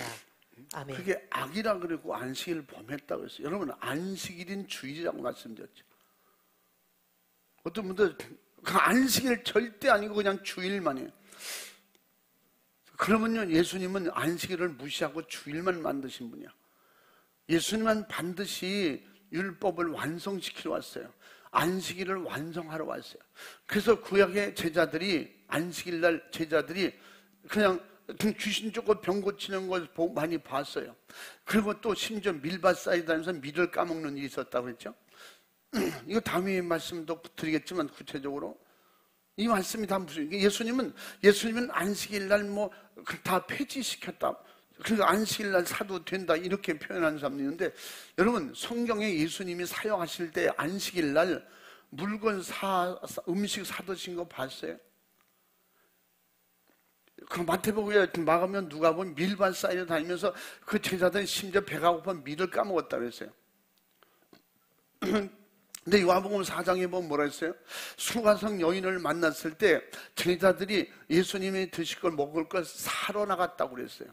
아멘.
그게 악이라 그러고 안식일을 범했다고 했어요. 여러분 안식일인 주일이라고 말씀드렸죠. 어떤 분들 그 안식일 절대 아니고 그냥 주일만 해요. 그러면요 예수님은 안식일을 무시하고 주일만 만드신 분이야. 예수님은 반드시 율법을 완성시키러 왔어요. 안식일을 완성하러 왔어요. 그래서 구약의 제자들이 안식일날 제자들이 그냥 귀신 쫓고 병 고치는 걸 많이 봤어요. 그리고 또 심지어 밀밭 사이다면서 밀을 까먹는 일이 있었다고 그랬죠. 이거 다음에 말씀도 드리겠지만 구체적으로 이 말씀이 다 무슨 예수님은 안식일날 뭐 다 폐지시켰다. 그러니까 안식일날 사도 된다 이렇게 표현하는 사람도 있는데 여러분 성경에 예수님이 사역하실 때 안식일날 물건 음식 사드신 거 봤어요? 그 마태복음에 막으면 누가 보면 밀밭 사이에 다니면서 그 제자들이 심지어 배가 고파 밀을 까먹었다 그랬어요. 근데 요한복음 4장에 보면 뭐라 했어요? 수가성 여인을 만났을 때 제자들이 예수님이 드실 걸 먹을 걸 사러 나갔다고 그랬어요.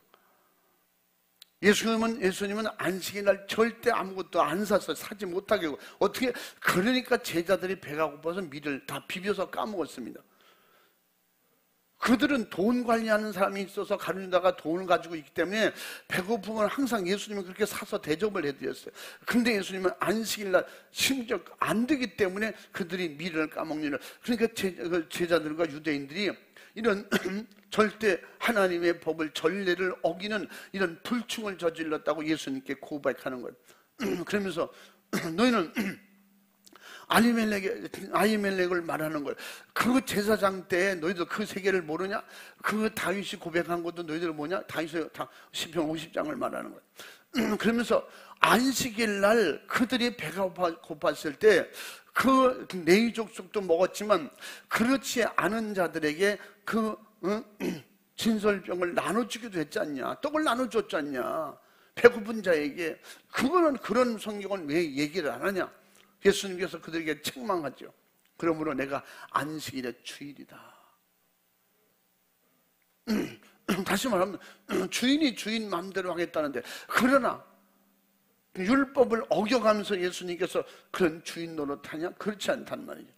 예수님은 안식일날 절대 아무것도 안 샀어요. 사지 못하게 하고. 어떻게 그러니까 제자들이 배가 고파서 밀을 다 비벼서 까먹었습니다. 그들은 돈 관리하는 사람이 있어서 가룟유다가 돈을 가지고 있기 때문에 배고픔을 항상 예수님은 그렇게 사서 대접을 해드렸어요. 근데 예수님은 안식일날 심지어 안 되기 때문에 그들이 밀을 까먹는 일. 그러니까 제자들과 유대인들이 이런 절대 하나님의 법을 전례를 어기는 이런 불충을 저질렀다고 예수님께 고백하는 거예요. 그러면서 너희는 아히멜렉을 말하는 걸, 그 제사장 때 너희들 그 세계를 모르냐? 그 다윗이 고백한 것도 너희들 뭐냐? 다윗의 시편 50장을 말하는 거예요. 그러면서 안식일 날 그들이 배가 고팠을 때 그 네이 족속도 먹었지만 그렇지 않은 자들에게 그 진설병을 나눠주기도 했지 않냐? 떡을 나눠줬지 않냐? 배고픈 자에게. 그거는, 그런 성경은 왜 얘기를 안 하냐? 예수님께서 그들에게 책망하죠. 그러므로 내가 안식일의 주일이다. 다시 말하면 주인이 주인 마음대로 하겠다는데, 그러나 율법을 어겨가면서 예수님께서 그런 주인 노릇하냐? 그렇지 않단 말이죠.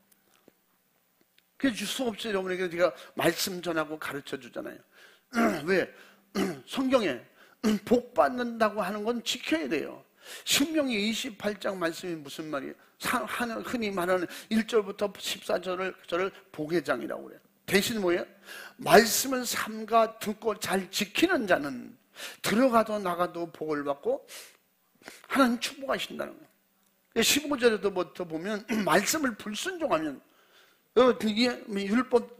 그래서 수없이 여러분에게 제가 말씀 전하고 가르쳐 주잖아요. 왜? 성경에 복 받는다고 하는 건 지켜야 돼요. 신명기 28장 말씀이 무슨 말이에요? 흔히 말하는 1절부터 14절을 복의 장이라고 그래요. 대신 뭐예요? 말씀을 삼가 듣고 잘 지키는 자는 들어가도 나가도 복을 받고 하나님 축복하신다는 거예요. 15절에도 보면 말씀을 불순종하면,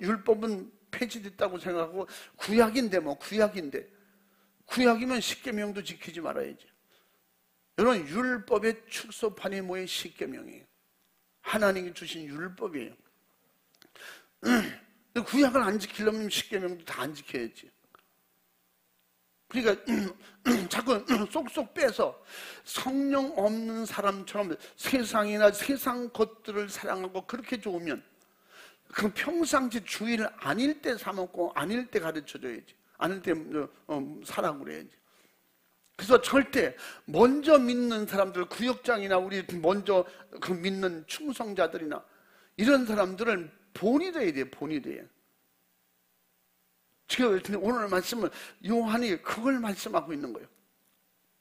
율법은 폐지됐다고 생각하고 구약인데 구약이면 십계명도 지키지 말아야지. 여러분, 율법의 축소판이 뭐예요? 십계명이에요. 하나님이 주신 율법이에요. 구약을 안 지키려면 십계명도 다 안 지켜야지. 그러니까 자꾸 쏙쏙 빼서 성령 없는 사람처럼 세상이나 세상 것들을 사랑하고 그렇게 좋으면 그 평상시 주일 아닐 때 사먹고 아닐 때 가르쳐줘야지. 아닐 때 사라고 그래야지. 그래서 절대 먼저 믿는 사람들, 구역장이나 우리 먼저 그 믿는 충성자들이나 이런 사람들은 본이 돼야 돼요. 본이 돼요. 지금 오늘 말씀은 요한이 그걸 말씀하고 있는 거예요.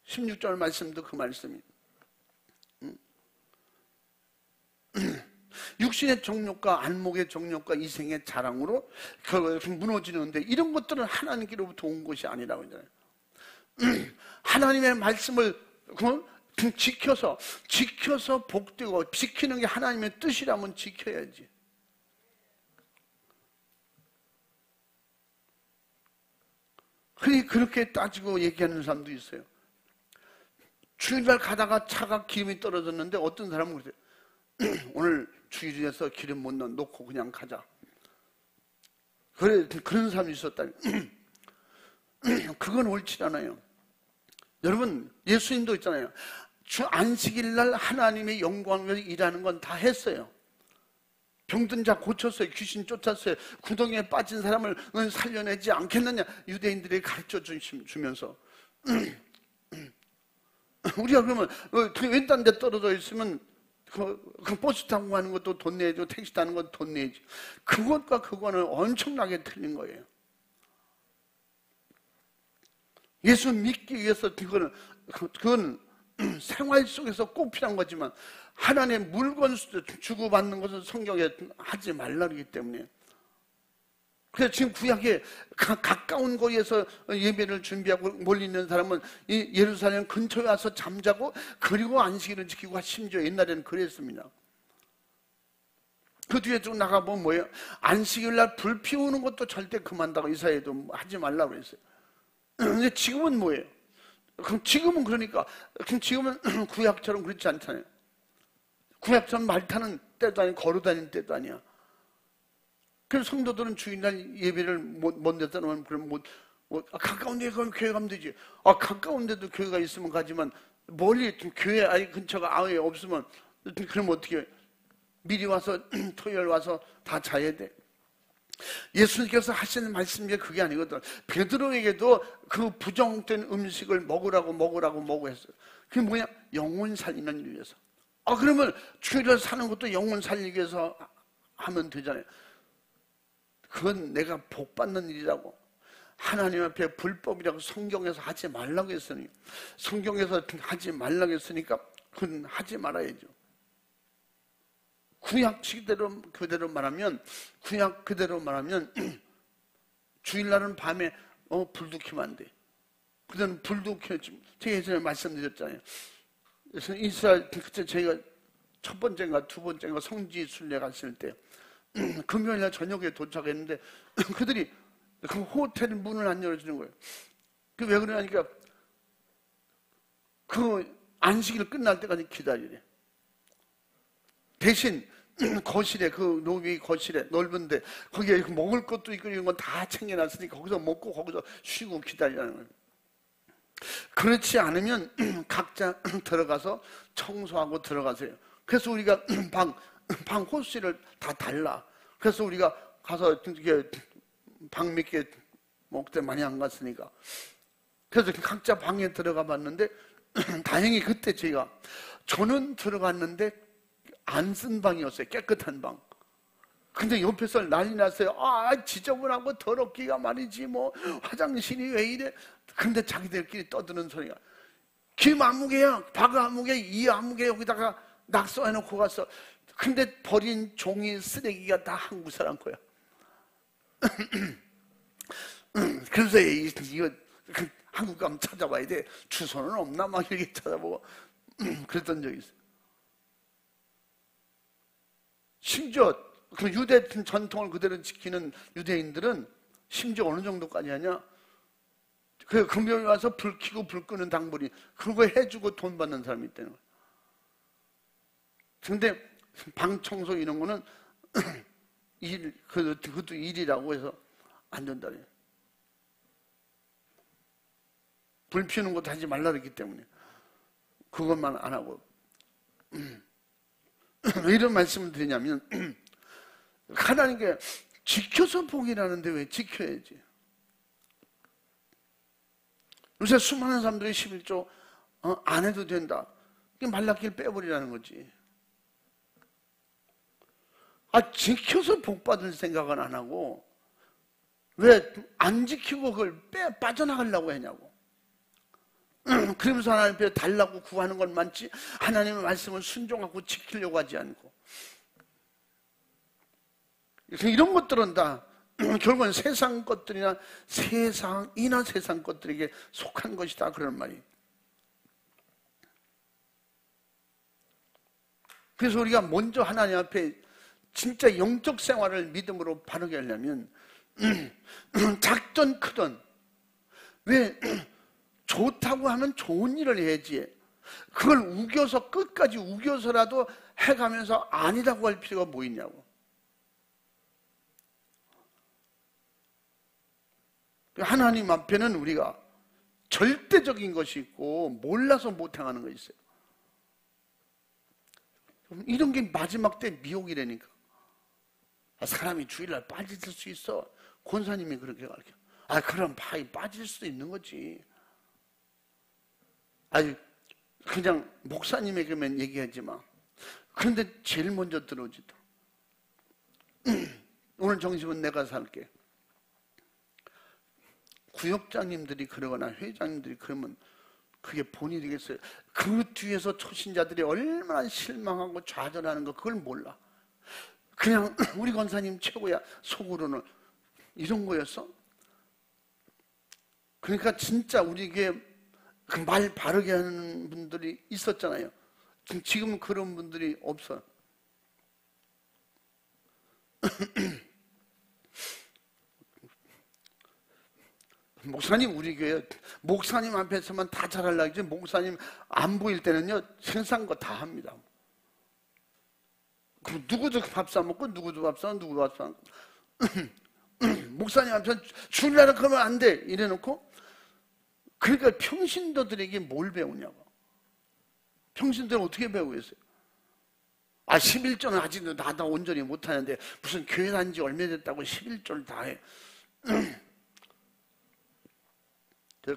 16절 말씀도 그 말씀이에요. 육신의 정욕과 안목의 정욕과 이생의 자랑으로 무너지는데, 이런 것들은 하나님께로부터 온 것이 아니라고 하잖아요. 하나님의 말씀을 지켜서 복되고, 지키는 게 하나님의 뜻이라면 지켜야지. 그렇게 따지고 얘기하는 사람도 있어요. 주일날 가다가 차가 기름이 떨어졌는데 어떤 사람은 그래요. 오늘 주일이라서 기름 못 넣고 그냥 가자. 그런 사람이 있었다. 그건 옳지 않아요. 여러분, 예수님도 있잖아요. 주 안식일날 하나님의 영광을 일하는 건 다 했어요. 병든 자 고쳤어요. 귀신 쫓았어요. 구덩이에 빠진 사람을 살려내지 않겠느냐, 유대인들이 가르쳐 주면서. 우리가 그러면 왼딴 데 떨어져 있으면 그 버스 타고 가는 것도 돈 내야죠. 택시 타는 것도 돈 내야지. 그것과 그거는 엄청나게 틀린 거예요. 예수 믿기 위해서 그건 생활 속에서 꼭 필요한 거지만, 하나님의 물건 주고받는 것은 성경에 하지 말라기 때문에. 그래서 지금 구약에 가까운 거리에서 예배를 준비하고 몰리는 사람은 이 예루살렘 근처에 와서 잠자고 그리고 안식일을 지키고, 심지어 옛날에는 그랬습니다. 그 뒤에 쭉 나가보면 뭐예요? 안식일날 불 피우는 것도 절대 그만다고 이사야도 하지 말라고 그랬어요. 근데 지금은 뭐예요? 지금은 구약처럼 그렇지 않잖아요. 구약처럼 말 타는 때도 아니고 걸어 다니는 때도 아니야. 그래서 성도들은 주일날 예배를 못 냈다 놓으면, 그럼 가까운 데 가면 교회 가면 되지. 가까운 데도 교회가 있으면 가지만, 멀리 교회 아예 근처가 아예 없으면, 그럼 어떻게 해? 미리 와서 토요일 와서 다 자야 돼. 예수님께서 하시는 말씀이 그게 아니거든. 베드로에게도 그 부정된 음식을 먹으라고 했어요. 그게 뭐냐? 영혼 살리는 일 위해서. 그러면 주일을 사는 것도 영혼 살리기 위해서 하면 되잖아요. 그건 내가 복 받는 일이라고. 하나님 앞에 불법이라고 성경에서 하지 말라고 했으니, 성경에서 하지 말라고 했으니까 그건 하지 말아야죠. 구약 그대로 말하면 주일날은 밤에 불도 켜면 안 돼. 그때는 불도 켜지. 제가 예전에 말씀드렸잖아요. 그래서 이스라엘 그때 저희가 첫 번째인가 두 번째인가 성지 순례 갔을 때 금요일날 저녁에 도착했는데 그들이 그 호텔 문을 안 열어주는 거예요. 그 왜 그러냐니까 그 안식일 끝날 때까지 기다리래. 대신 거실에 그 로비 거실에 넓은데 거기에 먹을 것도 있고 이런 건 다 챙겨놨으니까 거기서 먹고 거기서 쉬고 기다리라는 거예요. 그렇지 않으면 각자 들어가서 청소하고 들어가세요. 그래서 우리가 방 호수를 다 달라. 그래서 우리가 가서 이렇게 방 몇 개 그때 많이 안 갔으니까. 그래서 각자 방에 들어가 봤는데 다행히 그때 저는 들어갔는데 안 쓴 방이었어요. 깨끗한 방. 근데 옆에서 난리 났어요. 지저분하고 더럽기가 말이지 뭐 화장실이 왜 이래. 근데 자기들끼리 떠드는 소리가 김 아무개야 박 아무개 이 아무개 여기다가 낙서해놓고 갔어. 근데 버린 종이 쓰레기가 다 한국 사람 거야. 그래서 이거 한국 가면 찾아봐야 돼. 주소는 없나 막 이렇게 찾아보고 그랬던 적이 있어요. 심지어 그 유대 전통을 그대로 지키는 유대인들은 심지어 어느 정도까지 하냐? 그 금요일 와서 불 켜고 불 끄는 당분이 그거 해주고 돈 받는 사람이 있다는 거예요. 근데 방 청소 이런 거는 그것도 일이라고 해서 안 된다 그래요. 불 피우는 것도 하지 말라 그랬기 때문에 그것만 안 하고. 왜 이런 말씀을 드리냐면 하나님께 지켜서 복이라는데 왜 지켜야지? 요새 수많은 사람들이 11조 안 해도 된다. 이게 말라기를 빼버리라는 거지. 지켜서 복 받을 생각은 안 하고 왜 안 지키고 그걸 빠져나가려고 하냐고. 그러면서 하나님 앞에 달라고 구하는 건 많지 하나님의 말씀을 순종하고 지키려고 하지 않고. 그래서 이런 것들은 다 결국은 세상 것들이나 세상 것들에게 속한 것이다 그런 말이에요. 그래서 우리가 먼저 하나님 앞에 진짜 영적 생활을 믿음으로 바르게 하려면 작든 크든 왜 좋다고 하면 좋은 일을 해야지 그걸 우겨서 끝까지 우겨서라도 해가면서 아니라고 할 필요가 뭐 있냐고. 하나님 앞에는 우리가 절대적인 것이 있고 몰라서 못 행하는 것이 있어요. 이런 게 마지막 때 미혹이라니까. 사람이 주일날 빠질 수 있어. 권사님이 그렇게 가르쳐. 그럼 빠질 수도 있는 거지. 그냥 목사님에게만 얘기하지 마. 그런데 제일 먼저 들어오지도. 오늘 정식은 내가 살게. 구역장님들이 그러거나 회장님들이 그러면 그게 본이 되겠어요? 그 뒤에서 초신자들이 얼마나 실망하고 좌절하는 거 그걸 몰라. 그냥 우리 권사님 최고야. 속으로는 이런 거였어? 그러니까 진짜 우리에게 그 말 바르게 하는 분들이 있었잖아요. 지금은 그런 분들이 없어. 목사님 우리 교회 목사님 앞에서만 다 잘하려고 하지 목사님 안 보일 때는요 세상 거 다 합니다. 그럼 누구도 밥 사 먹고 누구도 밥 사 누구도 밥 사 먹고 목사님 앞에서 주일날은 그러면 안 돼 이래놓고 그러니까 평신도들에게 뭘 배우냐고. 평신도는 어떻게 배우고 있어요? 11조는 아직도 나다 온전히 못하는데 무슨 교회 다닌 지 얼마 됐다고 11조를 다 해.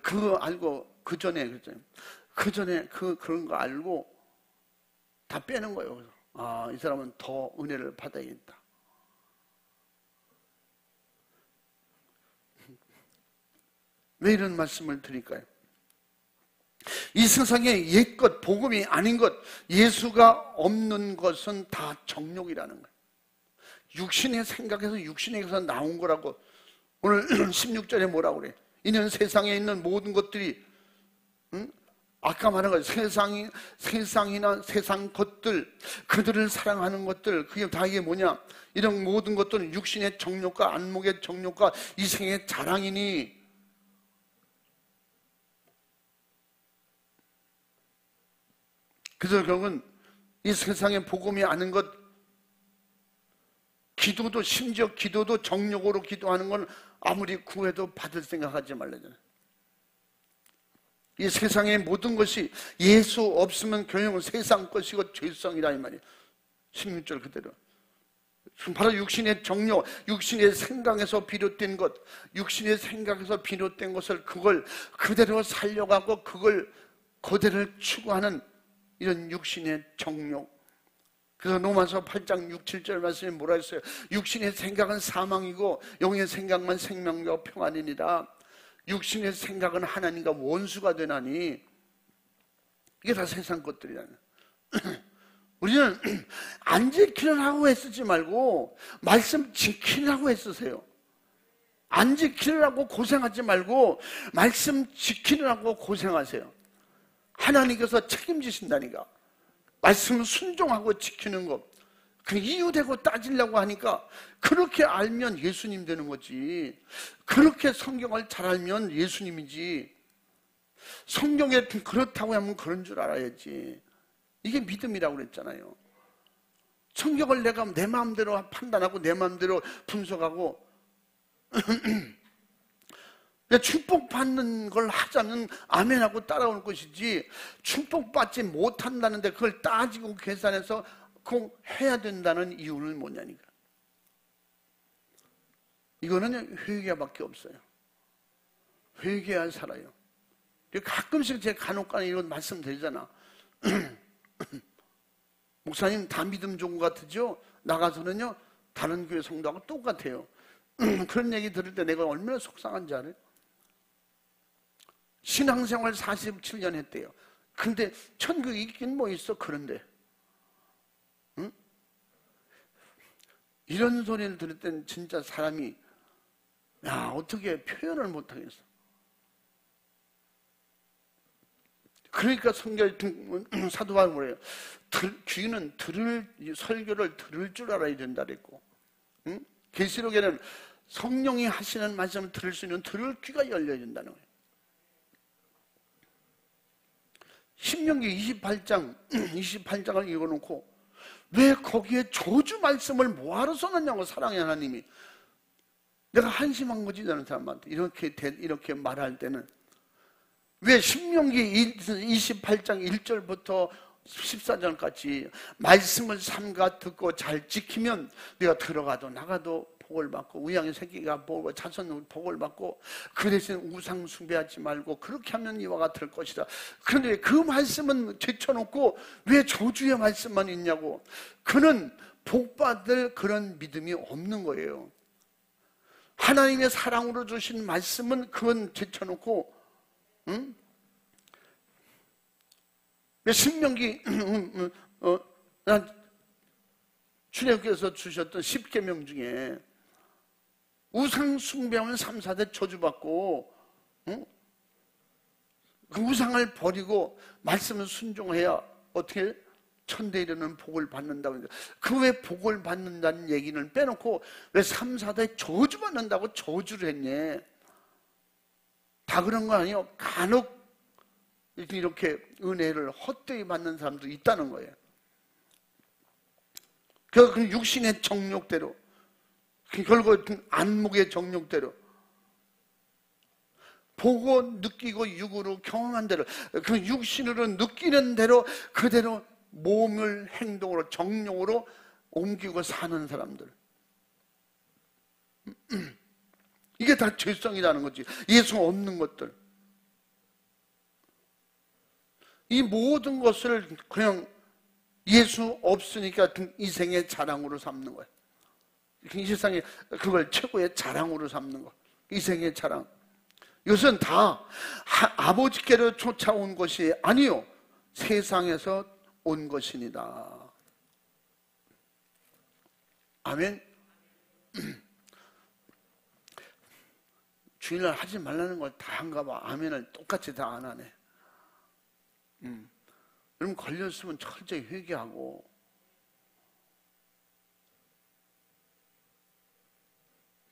그거 알고 그 전에 그런 거 알고 다 빼는 거예요. 이 사람은 더 은혜를 받아야겠다. 왜 이런 말씀을 드릴까요? 이 세상에 옛것 복음이 아닌 것 예수가 없는 것은 다 정욕이라는 거예요. 육신의 생각에서 육신에게서 나온 거라고 오늘 16절에 뭐라고 그래? 이는 세상에 있는 모든 것들이, 아까 말한 거 세상이나 세상 것들, 그들을 사랑하는 것들, 그게 다 이게 뭐냐? 이런 모든 것들은 육신의 정욕과 안목의 정욕과 이생의 자랑이니, 그래서 결국은 이 세상의 복음이 아는 것, 기도도, 심지어 기도도 정욕으로 기도하는 건 아무리 구해도 받을 생각하지 말라잖아요. 이 세상의 모든 것이 예수 없으면 결국은 세상 것이고 죄성이라 이 말이에요. 16절 그대로. 바로 육신의 정욕, 육신의 생각에서 비롯된 것, 육신의 생각에서 비롯된 것을 그걸 그대로 살려가고 그걸 그대로 추구하는 이런 육신의 정욕. 그래서 로마서 8장 6, 7절 말씀에 뭐라 했어요? 육신의 생각은 사망이고 영의 생각만 생명과 평안이니라. 육신의 생각은 하나님과 원수가 되나니, 이게 다 세상 것들이잖아요. 우리는 안 지키려고 애쓰지 말고 말씀 지키려고 애쓰세요. 안 지키려고 고생하지 말고 말씀 지키려고 고생하세요. 하나님께서 책임지신다니까. 말씀 순종하고 지키는 것, 그 이유되고 따지려고 하니까 그렇게 알면 예수님 되는 거지. 그렇게 성경을 잘 알면 예수님이지. 성경에 그렇다고 하면 그런 줄 알아야지. 이게 믿음이라고 그랬잖아요. 성경을 내가 내 마음대로 판단하고 내 마음대로 분석하고 축복받는 걸 하자면 아멘하고 따라올 것이지, 축복받지 못한다는데 그걸 따지고 계산해서 꼭 해야 된다는 이유는 뭐냐니까. 이거는 회개밖에 없어요. 회개할 살아요. 가끔씩 제가 간혹가다 이런 말씀 드리잖아. 목사님 다 믿음 좋은 것 같으죠? 나가서는요 다른 교회 성도하고 똑같아요. 그런 얘기 들을 때 내가 얼마나 속상한지 알아요? 신앙생활 47년 했대요. 근데 천국에 있긴 뭐 있어. 그런데 응? 이런 소리를 들을 땐 진짜 사람이, 야, 어떻게 표현을 못하겠어. 그러니까 사도 바울은 뭐래요? 귀는 설교를 들을 줄 알아야 된다 그랬고, 응? 계시록에는 성령이 하시는 말씀을 들을 수 있는 들을 귀가 열려야 된다는 거예요. 신명기 28장을 읽어놓고 왜 거기에 저주 말씀을 뭐하러 써놨냐고. 사랑의 하나님이. 내가 한심한 거지 다른 사람한테 이렇게 말할 때는. 왜 신명기 28장 1절부터 14절까지 말씀을 삼가 듣고 잘 지키면 네가 들어가도 나가도 복을 받고 우양의 새끼가 복을, 자손 복을 받고, 그 대신 우상 숭배하지 말고 그렇게 하면 이와 같을 것이다. 그런데 그 말씀은 제쳐놓고 왜 저주의 말씀만 있냐고. 그는 복받을 그런 믿음이 없는 거예요. 하나님의 사랑으로 주신 말씀은 그건 제쳐놓고, 응? 신명기 주님께서 주셨던 10계명 중에 우상 숭배하면 3, 4대 저주받고, 응? 그 우상을 버리고 말씀을 순종해야 어떻게 천대에 이르는 복을 받는다고. 그 왜 복을 받는다는 얘기는 빼놓고 왜 3, 4대 저주받는다고 저주를 했냐. 다 그런 거 아니에요. 간혹 이렇게 은혜를 헛되이 받는 사람도 있다는 거예요. 그 육신의 정욕대로, 결국 안목의 정욕대로, 보고 느끼고 육으로 경험한 대로, 그 육신으로 느끼는 대로 그대로 몸을 행동으로 정욕으로 옮기고 사는 사람들, 이게 다 죄성이라는 거지. 예수 없는 것들. 이 모든 것을 그냥 예수 없으니까 이생의 자랑으로 삼는 거예요. 이 세상에 그걸 최고의 자랑으로 삼는 거. 이생의 자랑. 이것은 다 아버지께로 쫓아온 것이 아니요, 세상에서 온 것이니다. 아멘. 주일날 하지 말라는 걸 다 한가 봐. 아멘을 똑같이 다 안 하네. 여러분 걸렸으면 철저히 회개하고,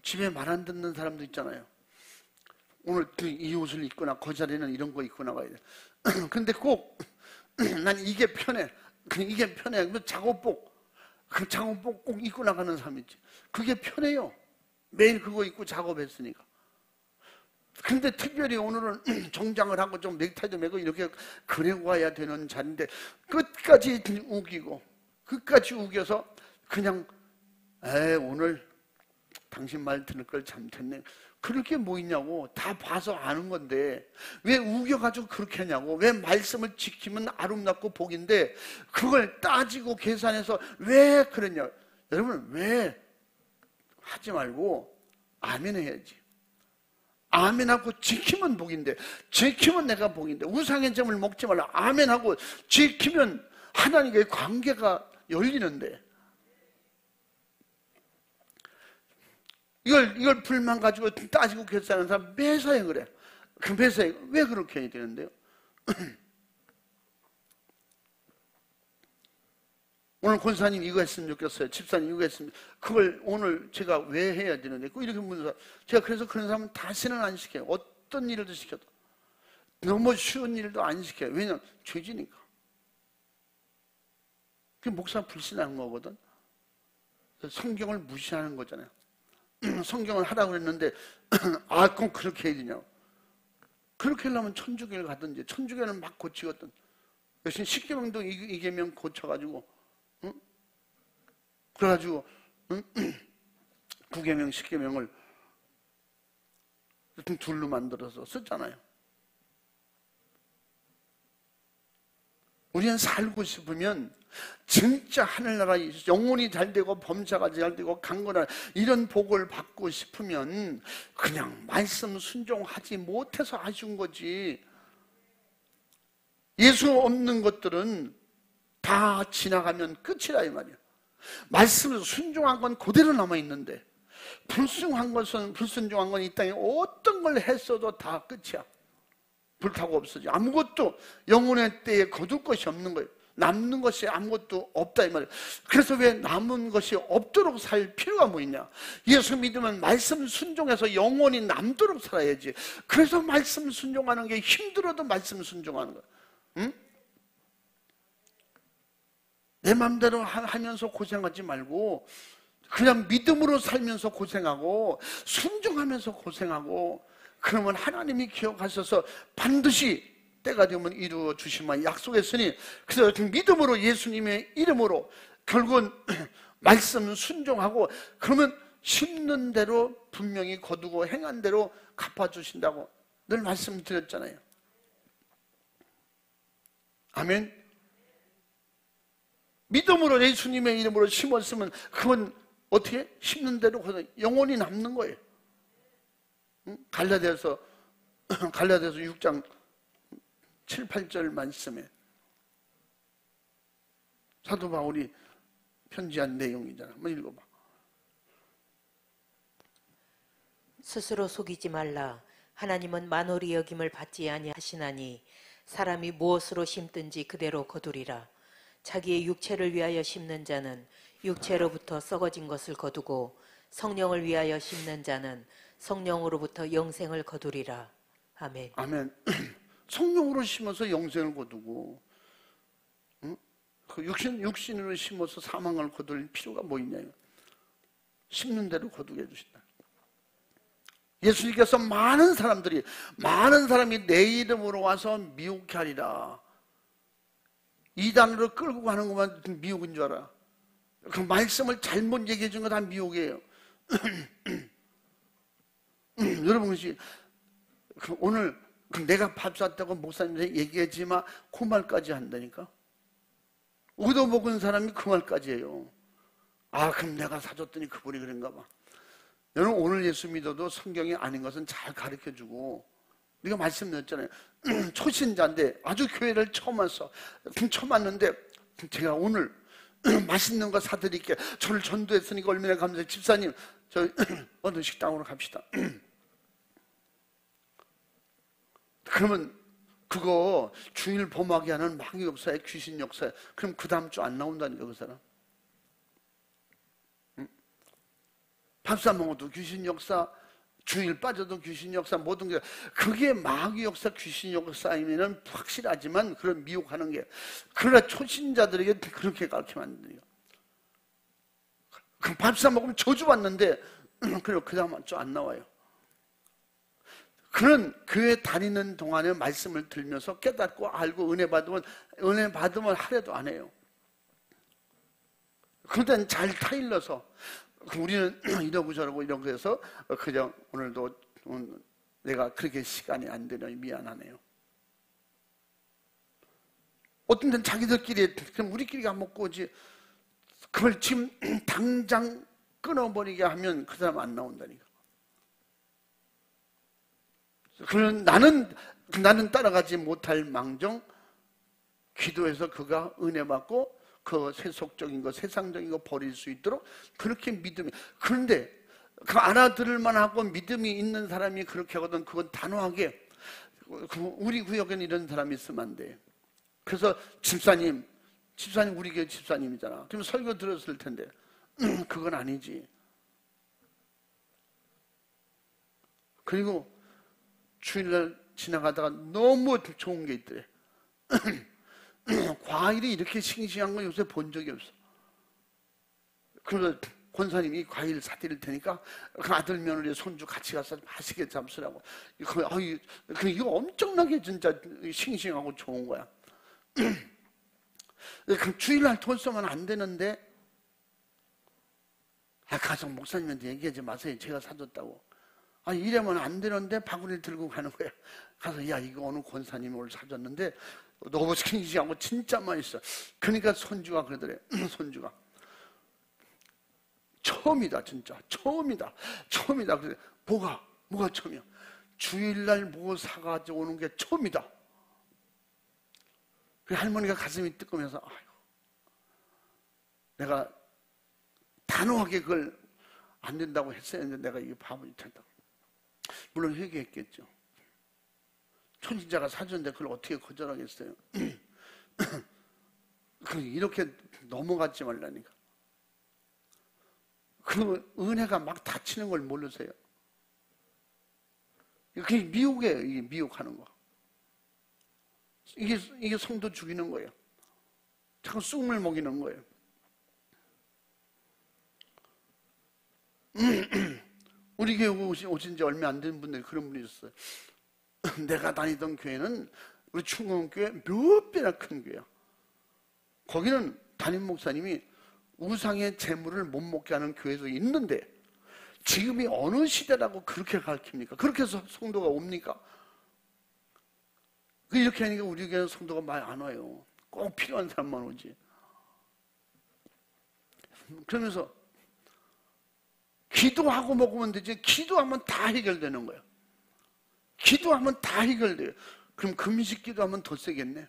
집에 말 안 듣는 사람도 있잖아요. 오늘 이 옷을 입거나 그 자리는 이런 거 입고 나가야 돼. 근데 꼭 난 이게 편해. 이게 편해. 작업복. 그 작업복 꼭 입고 나가는 사람 있지. 그게 편해요. 매일 그거 입고 작업했으니까. 근데 특별히 오늘은 정장을 하고 좀 넥타이도 매고 이렇게 그래고 와야 되는 자리인데 끝까지 우기고, 끝까지 우겨서 그냥 오늘 당신 말 들을 걸 잘못했네. 그렇게 뭐 있냐고. 다 봐서 아는 건데 왜 우겨가지고 그렇게 하냐고. 왜 말씀을 지키면 아름답고 복인데 그걸 따지고 계산해서 왜 그러냐. 여러분 왜 하지 말고 아멘 해야지. 아멘하고 지키면 복인데, 지키면 내가 복인데, 우상의 점을 먹지 말라. 아멘하고 지키면 하나님과의 관계가 열리는데, 이걸 불만 가지고 따지고 결산하는 사람 매사에 그래. 그 매사에 왜 그렇게 해야 되는데요? 오늘 권사님 이거 했으면 좋겠어요. 집사님 이거 했으면, 그걸 오늘 제가 왜 해야 되는데, 이렇게 묻는 사람. 제가 그래서 그런 사람은 다시는 안 시켜요. 어떤 일도 시켜도. 너무 쉬운 일도 안 시켜요. 왜냐면 죄지니까. 그게 목사 불신하는 거거든. 성경을 무시하는 거잖아요. 성경을 하라고 그랬는데 꼭 그렇게 해야 되냐고. 그렇게 하려면 천주교를 가든지, 천주교는 막 고치거든. 역시 십계명도 이계명 고쳐가지고, 그래가지고 구계명, 십계명을 둘로 만들어서 썼잖아요. 우리는 살고 싶으면 진짜 하늘나라 영혼이 잘 되고 범사가 잘 되고 강건한 이런 복을 받고 싶으면 그냥 말씀 순종하지 못해서 아쉬운 거지. 예수 없는 것들은 다 지나가면 끝이라 이 말이야. 말씀을 순종한 건 그대로 남아있는데, 불순종한 건 이 땅에 어떤 걸 했어도 다 끝이야. 불타고 없어져. 아무것도 영혼의 때에 거둘 것이 없는 거예요. 남는 것이 아무것도 없다 이 말이에요. 그래서 왜 남은 것이 없도록 살 필요가 뭐 있냐. 예수 믿으면 말씀 순종해서 영혼이 남도록 살아야지. 그래서 말씀 순종하는 게 힘들어도 말씀 순종하는 거야. 응? 내 맘대로 하면서 고생하지 말고 그냥 믿음으로 살면서 고생하고 순종하면서 고생하고, 그러면 하나님이 기억하셔서 반드시 때가 되면 이루어 주시면 약속했으니, 그래서 믿음으로 예수님의 이름으로 결국은 말씀 순종하고, 그러면 심는 대로 분명히 거두고 행한 대로 갚아주신다고 늘 말씀드렸잖아요. 아멘. 믿음으로 예수님의 이름으로 심었으면 그건 어떻게? 심는 대로 영혼이 남는 거예요. 갈라디아서 6장 7, 8절 말씀에 사도 바울이 편지한 내용이잖아. 한번 읽어봐.
스스로 속이지 말라. 하나님은 만홀히 여김을 받지 아니하시나니 사람이 무엇으로 심든지 그대로 거두리라. 자기의 육체를 위하여 심는 자는 육체로부터 썩어진 것을 거두고, 성령을 위하여 심는 자는 성령으로부터 영생을 거두리라. 아멘.
아멘. 성령으로 심어서 영생을 거두고, 그 육신으로 심어서 사망을 거둘 필요가 뭐 있냐요. 심는 대로 거두게 해주신다. 예수님께서 많은 사람이 내 이름으로 와서 미혹게 하리라. 이단으로 끌고 가는 것만 미혹인 줄 알아. 그 말씀을 잘못 얘기해 준 거 다 미혹이에요. 여러분, 오늘 내가 밥 샀다고 목사님한테 얘기하지 마, 그 말까지 한다니까. 얻어먹은 사람이 그 말까지 해요. 아, 그럼 내가 사줬더니 그분이 그런가 봐. 여러분, 오늘 예수 믿어도 성경이 아닌 것은 잘 가르쳐주고, 우리가 말씀드렸잖아요. 초신자인데 아주 교회를 처음 왔는데 제가 오늘 맛있는 거 사드릴게요. 저를 전도했으니까 얼마나 감사해요. 집사님, 저 어느 식당으로 갑시다. 그러면 그거 주일 범하게 하는 마귀 역사에 귀신 역사에 그럼 그 다음 주 안 나온다니까 그 사람. 응? 밥사 먹어도 귀신 역사, 주일 빠져도 귀신 역사, 모든 게 그게 마귀 역사, 귀신 역사이면은 확실하지만 그런 미혹하는 게 그러나 초신자들에게 그렇게 가르치면 안 돼요. 그 밥사 먹으면 저주 받는데 그리고 그 다음 주 안 나와요. 그런 교회 다니는 동안에 말씀을 들면서 깨닫고 알고 은혜 받으면 하려도 안 해요. 그땐 잘 타일러서 우리는 이러고 저러고 이러고 해서 그냥 오늘도 내가 그렇게 시간이 안 되니 미안하네요. 어떤 데는 자기들끼리 그럼 우리끼리가 먹고 오지 그걸 지금 당장 끊어버리게 하면 그 사람 안 나온다니까. 그는 나는 따라가지 못할 망정 기도해서 그가 은혜 받고 그 세속적인 거 세상적인 거 버릴 수 있도록 그렇게 믿음이. 그런데 그 알아들을 만하고 믿음이 있는 사람이 그렇게 하거든. 그건 단호하게 우리 구역에는 이런 사람이 있으면 안 돼. 그래서 집사님 우리 교회 집사님이잖아. 그럼 설교 들었을 텐데 그건 아니지. 그리고 주일날 지나가다가 너무 좋은 게 있더래. 과일이 이렇게 싱싱한 건 요새 본 적이 없어. 그래서 권사님이 과일 사드릴 테니까 그 아들 며느리 손주 같이 가서 맛있게 잡수라고. 이거 엄청나게 진짜 싱싱하고 좋은 거야. 그 주일날 돈 쓰면 안 되는데 가서 목사님한테 얘기하지 마세요. 제가 사줬다고. 이러면 안 되는데 바구니를 들고 가는 거야. 가서 야 이거 어느 권사님이 오늘 사줬는데 너무 싱싱하고 진짜 맛있어. 그러니까 손주가 그러더래. 손주가 처음이다 진짜 처음이다. 그래. 뭐가 처음이야? 주일날 뭐 사가지고 오는 게 처음이다. 그 할머니가 가슴이 뜨거면서 아유, 내가 단호하게 그걸 안 된다고 했어야 했는데 내가 이게 바보짓 했다. 물론 회개했겠죠. 초신자가 사줬는데 그걸 어떻게 거절하겠어요? 이렇게 넘어가지 말라니까. 그 은혜가 막 다치는 걸 모르세요. 그게 미혹이에요. 이게 미혹하는 거. 이게 성도 죽이는 거예요. 자꾸 쑥물 먹이는 거예요. 우리 교회 오신 지 얼마 안 된 분들이 그런 분이 있었어요. 내가 다니던 교회는 우리 충원교회 몇 배나 큰 교회야. 거기는 담임 목사님이 우상의 재물을 못 먹게 하는 교회도 있는데 지금이 어느 시대라고 그렇게 가르칩니까? 그렇게 해서 성도가 옵니까? 이렇게 하니까 우리 교회는 성도가 많이 안 와요. 꼭 필요한 사람만 오지. 그러면서 기도하고 먹으면 되지. 기도하면 다 해결되는 거야. 기도하면 다 해결돼요. 그럼 금식 기도하면 더 세겠네.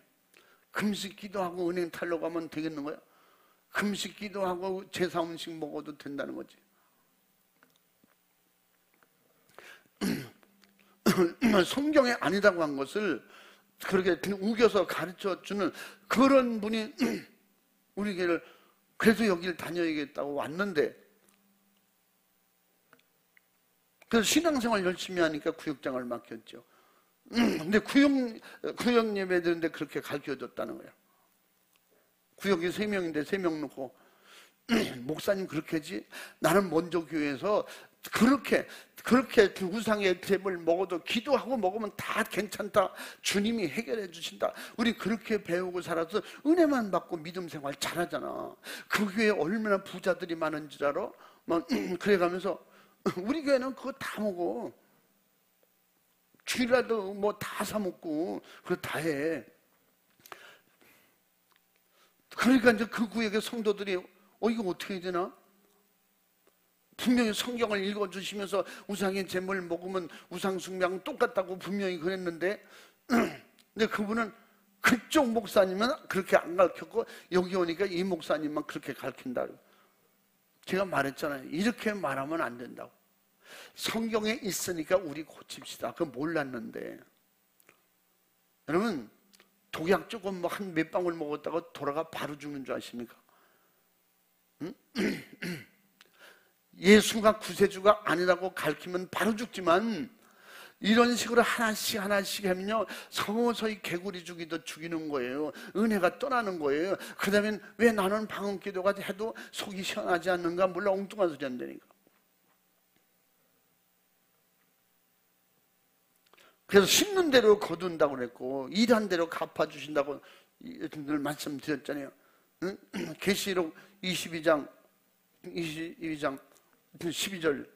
금식 기도하고 은행 탈로 가면 되겠는 거야? 금식 기도하고 제사 음식 먹어도 된다는 거지. 성경에 아니라고 한 것을 그렇게 우겨서 가르쳐주는 그런 분이 우리 교회를 그래서 여기를 다녀야겠다고 왔는데 그래서 신앙생활 열심히 하니까 구역장을 맡겼죠. 근데 구역 예배 드는데 그렇게 가르쳐줬다는 거야. 구역이 3명인데 3명 놓고 목사님 그렇게 하지? 나는 먼저 교회에서 그렇게 우상의 잼을 먹어도 기도하고 먹으면 다 괜찮다. 주님이 해결해 주신다. 우리 그렇게 배우고 살아서 은혜만 받고 믿음 생활 잘하잖아. 그 교회에 얼마나 부자들이 많은 줄 알아? 막 그래가면서 우리 교회는 그거 다 먹어. 주일날도 뭐 다 사 먹고 그거 다 해. 그러니까 이제 그 구역의 성도들이 이거 어떻게 해야 되나? 분명히 성경을 읽어주시면서 우상의 재물을 먹으면 우상 숭배하고 똑같다고 분명히 그랬는데 근데 그분은 그쪽 목사님은 그렇게 안 가르쳤고 여기 오니까 이 목사님만 그렇게 가르친다고. 제가 말했잖아요. 이렇게 말하면 안 된다고. 성경에 있으니까 우리 고칩시다. 그거 몰랐는데 여러분, 독약 조금 뭐 한 몇 방울 먹었다고 돌아가 바로 죽는 줄 아십니까? 응? 예수가 구세주가 아니라고 가르치면 바로 죽지만, 이런 식으로 하나씩 하나씩 하면요, 서서히 개구리 죽이도 죽이는 거예요. 은혜가 떠나는 거예요. 그 다음에 왜 나는 방언 기도가 해도 속이 시원하지 않는가? 몰라, 엉뚱한 소리 한다니까. 그래서 심는 대로 거둔다고 그랬고, 일한 대로 갚아주신다고 늘 말씀드렸잖아요. 응? 계시록 22장 12절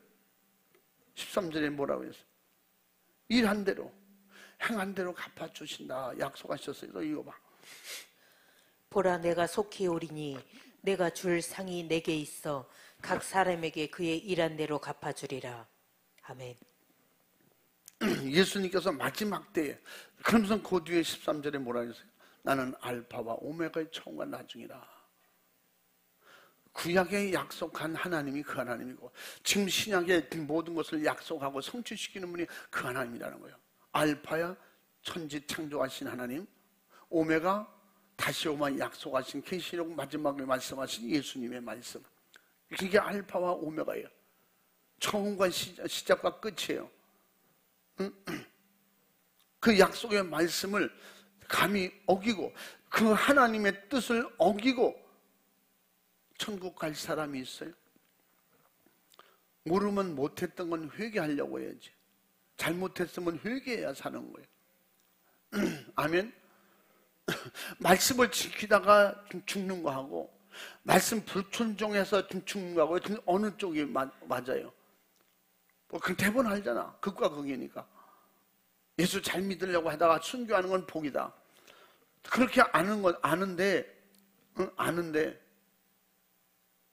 13절에 뭐라고 했어요? 일한 대로 행한 대로 갚아주신다 약속하셨어요. 너 이거 봐.
보라, 내가 속히 오리니 내가 줄 상이 내게 있어 각 사람에게 그의 일한 대로 갚아주리라. 아멘.
예수님께서 마지막 때에, 그러면서 그 뒤에 13절에 뭐라 그랬어요? 나는 알파와 오메가의 처음과 나중이라. 구약에 약속한 하나님이 그 하나님이고, 지금 신약의 모든 것을 약속하고 성취시키는 분이 그 하나님이라는 거예요. 알파야 천지 창조하신 하나님, 오메가 다시 오만 약속하신 계시록 마지막에 말씀하신 예수님의 말씀. 그게 알파와 오메가예요. 처음과 시작과 끝이에요. 그 약속의 말씀을 감히 어기고 그 하나님의 뜻을 어기고 천국 갈 사람이 있어요? 모르면 못했던 건 회개하려고 해야지. 잘못했으면 회개해야 사는 거예요. 아멘. 말씀을 지키다가 죽는 거하고 말씀 불순종해서 죽는 거하고 어느 쪽이 맞아요? 그 대본 알잖아. 극과 극이니까. 예수 잘 믿으려고 하다가 순교하는 건 복이다. 그렇게 아는 건 아는데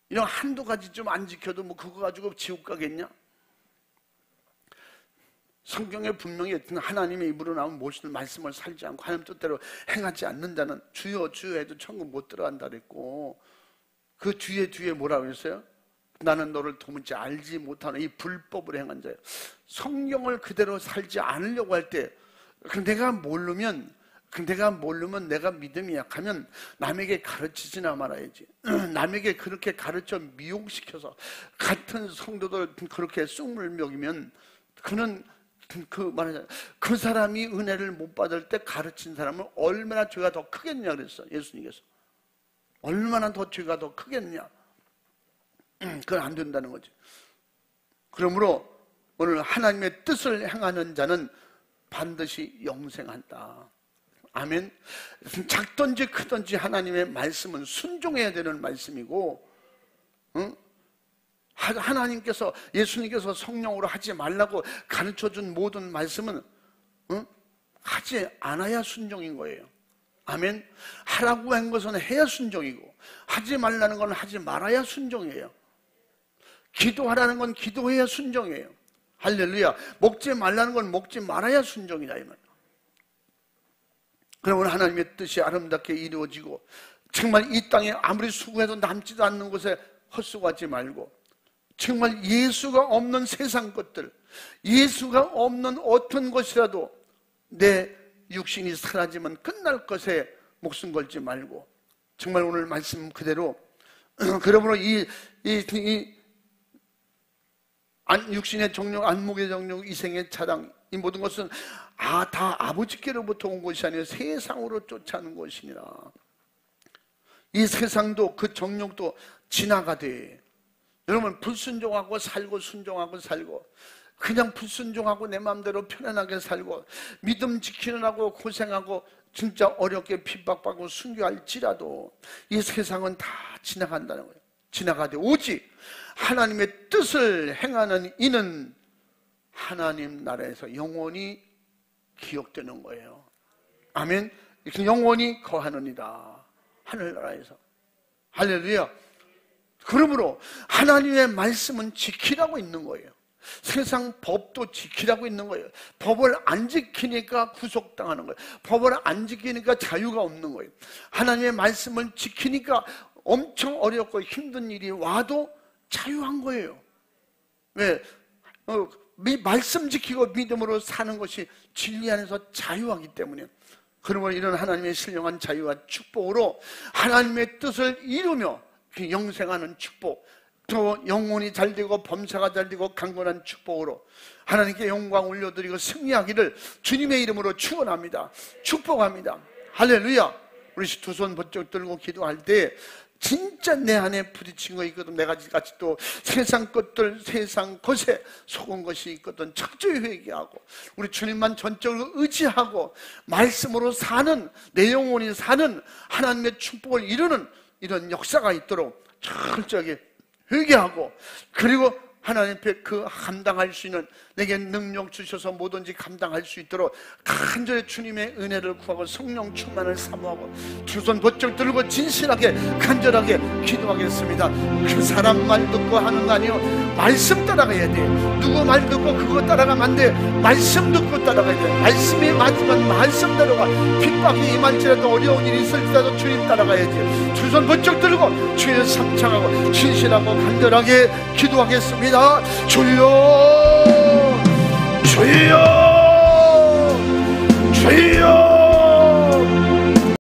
이런 한두 가지 좀 안 지켜도 뭐 그거 가지고 지옥 가겠냐? 성경에 분명히 하나님의 입으로 나온 모든 말씀을 살지 않고 하나님 뜻대로 행하지 않는 자는 주여 주여 해도 천국 못 들어간다 그랬고, 그 뒤에 뭐라고 했어요? 나는 너를 도무지 알지 못하는 이 불법을 행한 자예요. 성경을 그대로 살지 않으려고 할 때, 내가 모르면 내가 믿음이 약하면 남에게 가르치지나 말아야지. 남에게 그렇게 가르쳐 미혹시켜서 같은 성도들 그렇게 쑥물 먹이면 그는 그 사람이 은혜를 못 받을 때 가르친 사람은 얼마나 죄가 더 크겠냐 그랬어. 예수님께서. 얼마나 더 죄가 더 크겠냐. 그건 안 된다는 거지. 그러므로 오늘 하나님의 뜻을 행하는 자는 반드시 영생한다. 아멘. 작든지 크든지 하나님의 말씀은 순종해야 되는 말씀이고, 하나님께서, 예수님께서 성령으로 하지 말라고 가르쳐준 모든 말씀은 하지 않아야 순종인 거예요. 아멘. 하라고 한 것은 해야 순종이고, 하지 말라는 건 하지 말아야 순종이에요. 기도하라는 건 기도해야 순종이에요. 할렐루야. 먹지 말라는 건 먹지 말아야 순종이다 이 말이에요. 그러면 하나님의 뜻이 아름답게 이루어지고, 정말 이 땅에 아무리 수고해도 남지도 않는 곳에 헛수고하지 말고, 정말 예수가 없는 세상 것들, 예수가 없는 어떤 것이라도 내 육신이 사라지면 끝날 것에 목숨 걸지 말고, 정말 오늘 말씀 그대로, 그러므로 육신의 정욕, 안목의 정욕, 이생의 차당, 이 모든 것은 다 아버지께로부터 온 것이 아니라 세상으로 쫓아오는 것이니라. 이 세상도 그 정욕도 지나가되, 여러분 불순종하고 살고 순종하고 살고, 그냥 불순종하고 내 마음대로 편안하게 살고 믿음 지키느라고 고생하고 진짜 어렵게 핍박받고 순교할지라도 이 세상은 다 지나간다는 거예요. 지나가되 오직 하나님의 뜻을 행하는 이는 하나님 나라에서 영원히 기억되는 거예요. 아멘. 영원히 거하느니라. 하늘나라에서. 할렐루야. 그러므로 하나님의 말씀은 지키라고 있는 거예요. 세상 법도 지키라고 있는 거예요. 법을 안 지키니까 구속당하는 거예요. 법을 안 지키니까 자유가 없는 거예요. 하나님의 말씀을 지키니까 엄청 어렵고 힘든 일이 와도 자유한 거예요. 왜? 말씀 지키고 믿음으로 사는 것이 진리 안에서 자유하기 때문에. 그러므로 이런 하나님의 신령한 자유와 축복으로 하나님의 뜻을 이루며 영생하는 축복, 또 영혼이 잘되고 범사가 잘되고 강건한 축복으로 하나님께 영광 올려드리고 승리하기를 주님의 이름으로 축원합니다. 축복합니다. 할렐루야. 우리 두 손 번쩍 들고 기도할 때 진짜 내 안에 부딪힌 거 있거든. 내가 같이 또 세상 것들, 세상 것에 속은 것이 있거든. 철저히 회개하고 우리 주님만 전적으로 의지하고 말씀으로 사는, 내 영혼이 사는 하나님의 축복을 이루는 이런 역사가 있도록 철저하게 회개하고, 그리고 하나님 앞에 그 감당할 수 있는, 내게 능력 주셔서 뭐든지 감당할 수 있도록 간절히 주님의 은혜를 구하고 성령 충만을 사모하고 두 손 번쩍 들고 진실하게 간절하게 기도하겠습니다. 그 사람 말 듣고 하는 거 아니요, 말씀 따라가야 돼. 누구 말 듣고 그거 따라가면 안 돼. 말씀 듣고 따라가야 돼. 말씀이 맞으면 말씀대로가. 핍박이 임할지라도 어려운 일이 있을지라도 주님 따라가야지. 두 손 번쩍 들고 주의 삼창하고 진실하고 간절하게 기도하겠습니다. 주여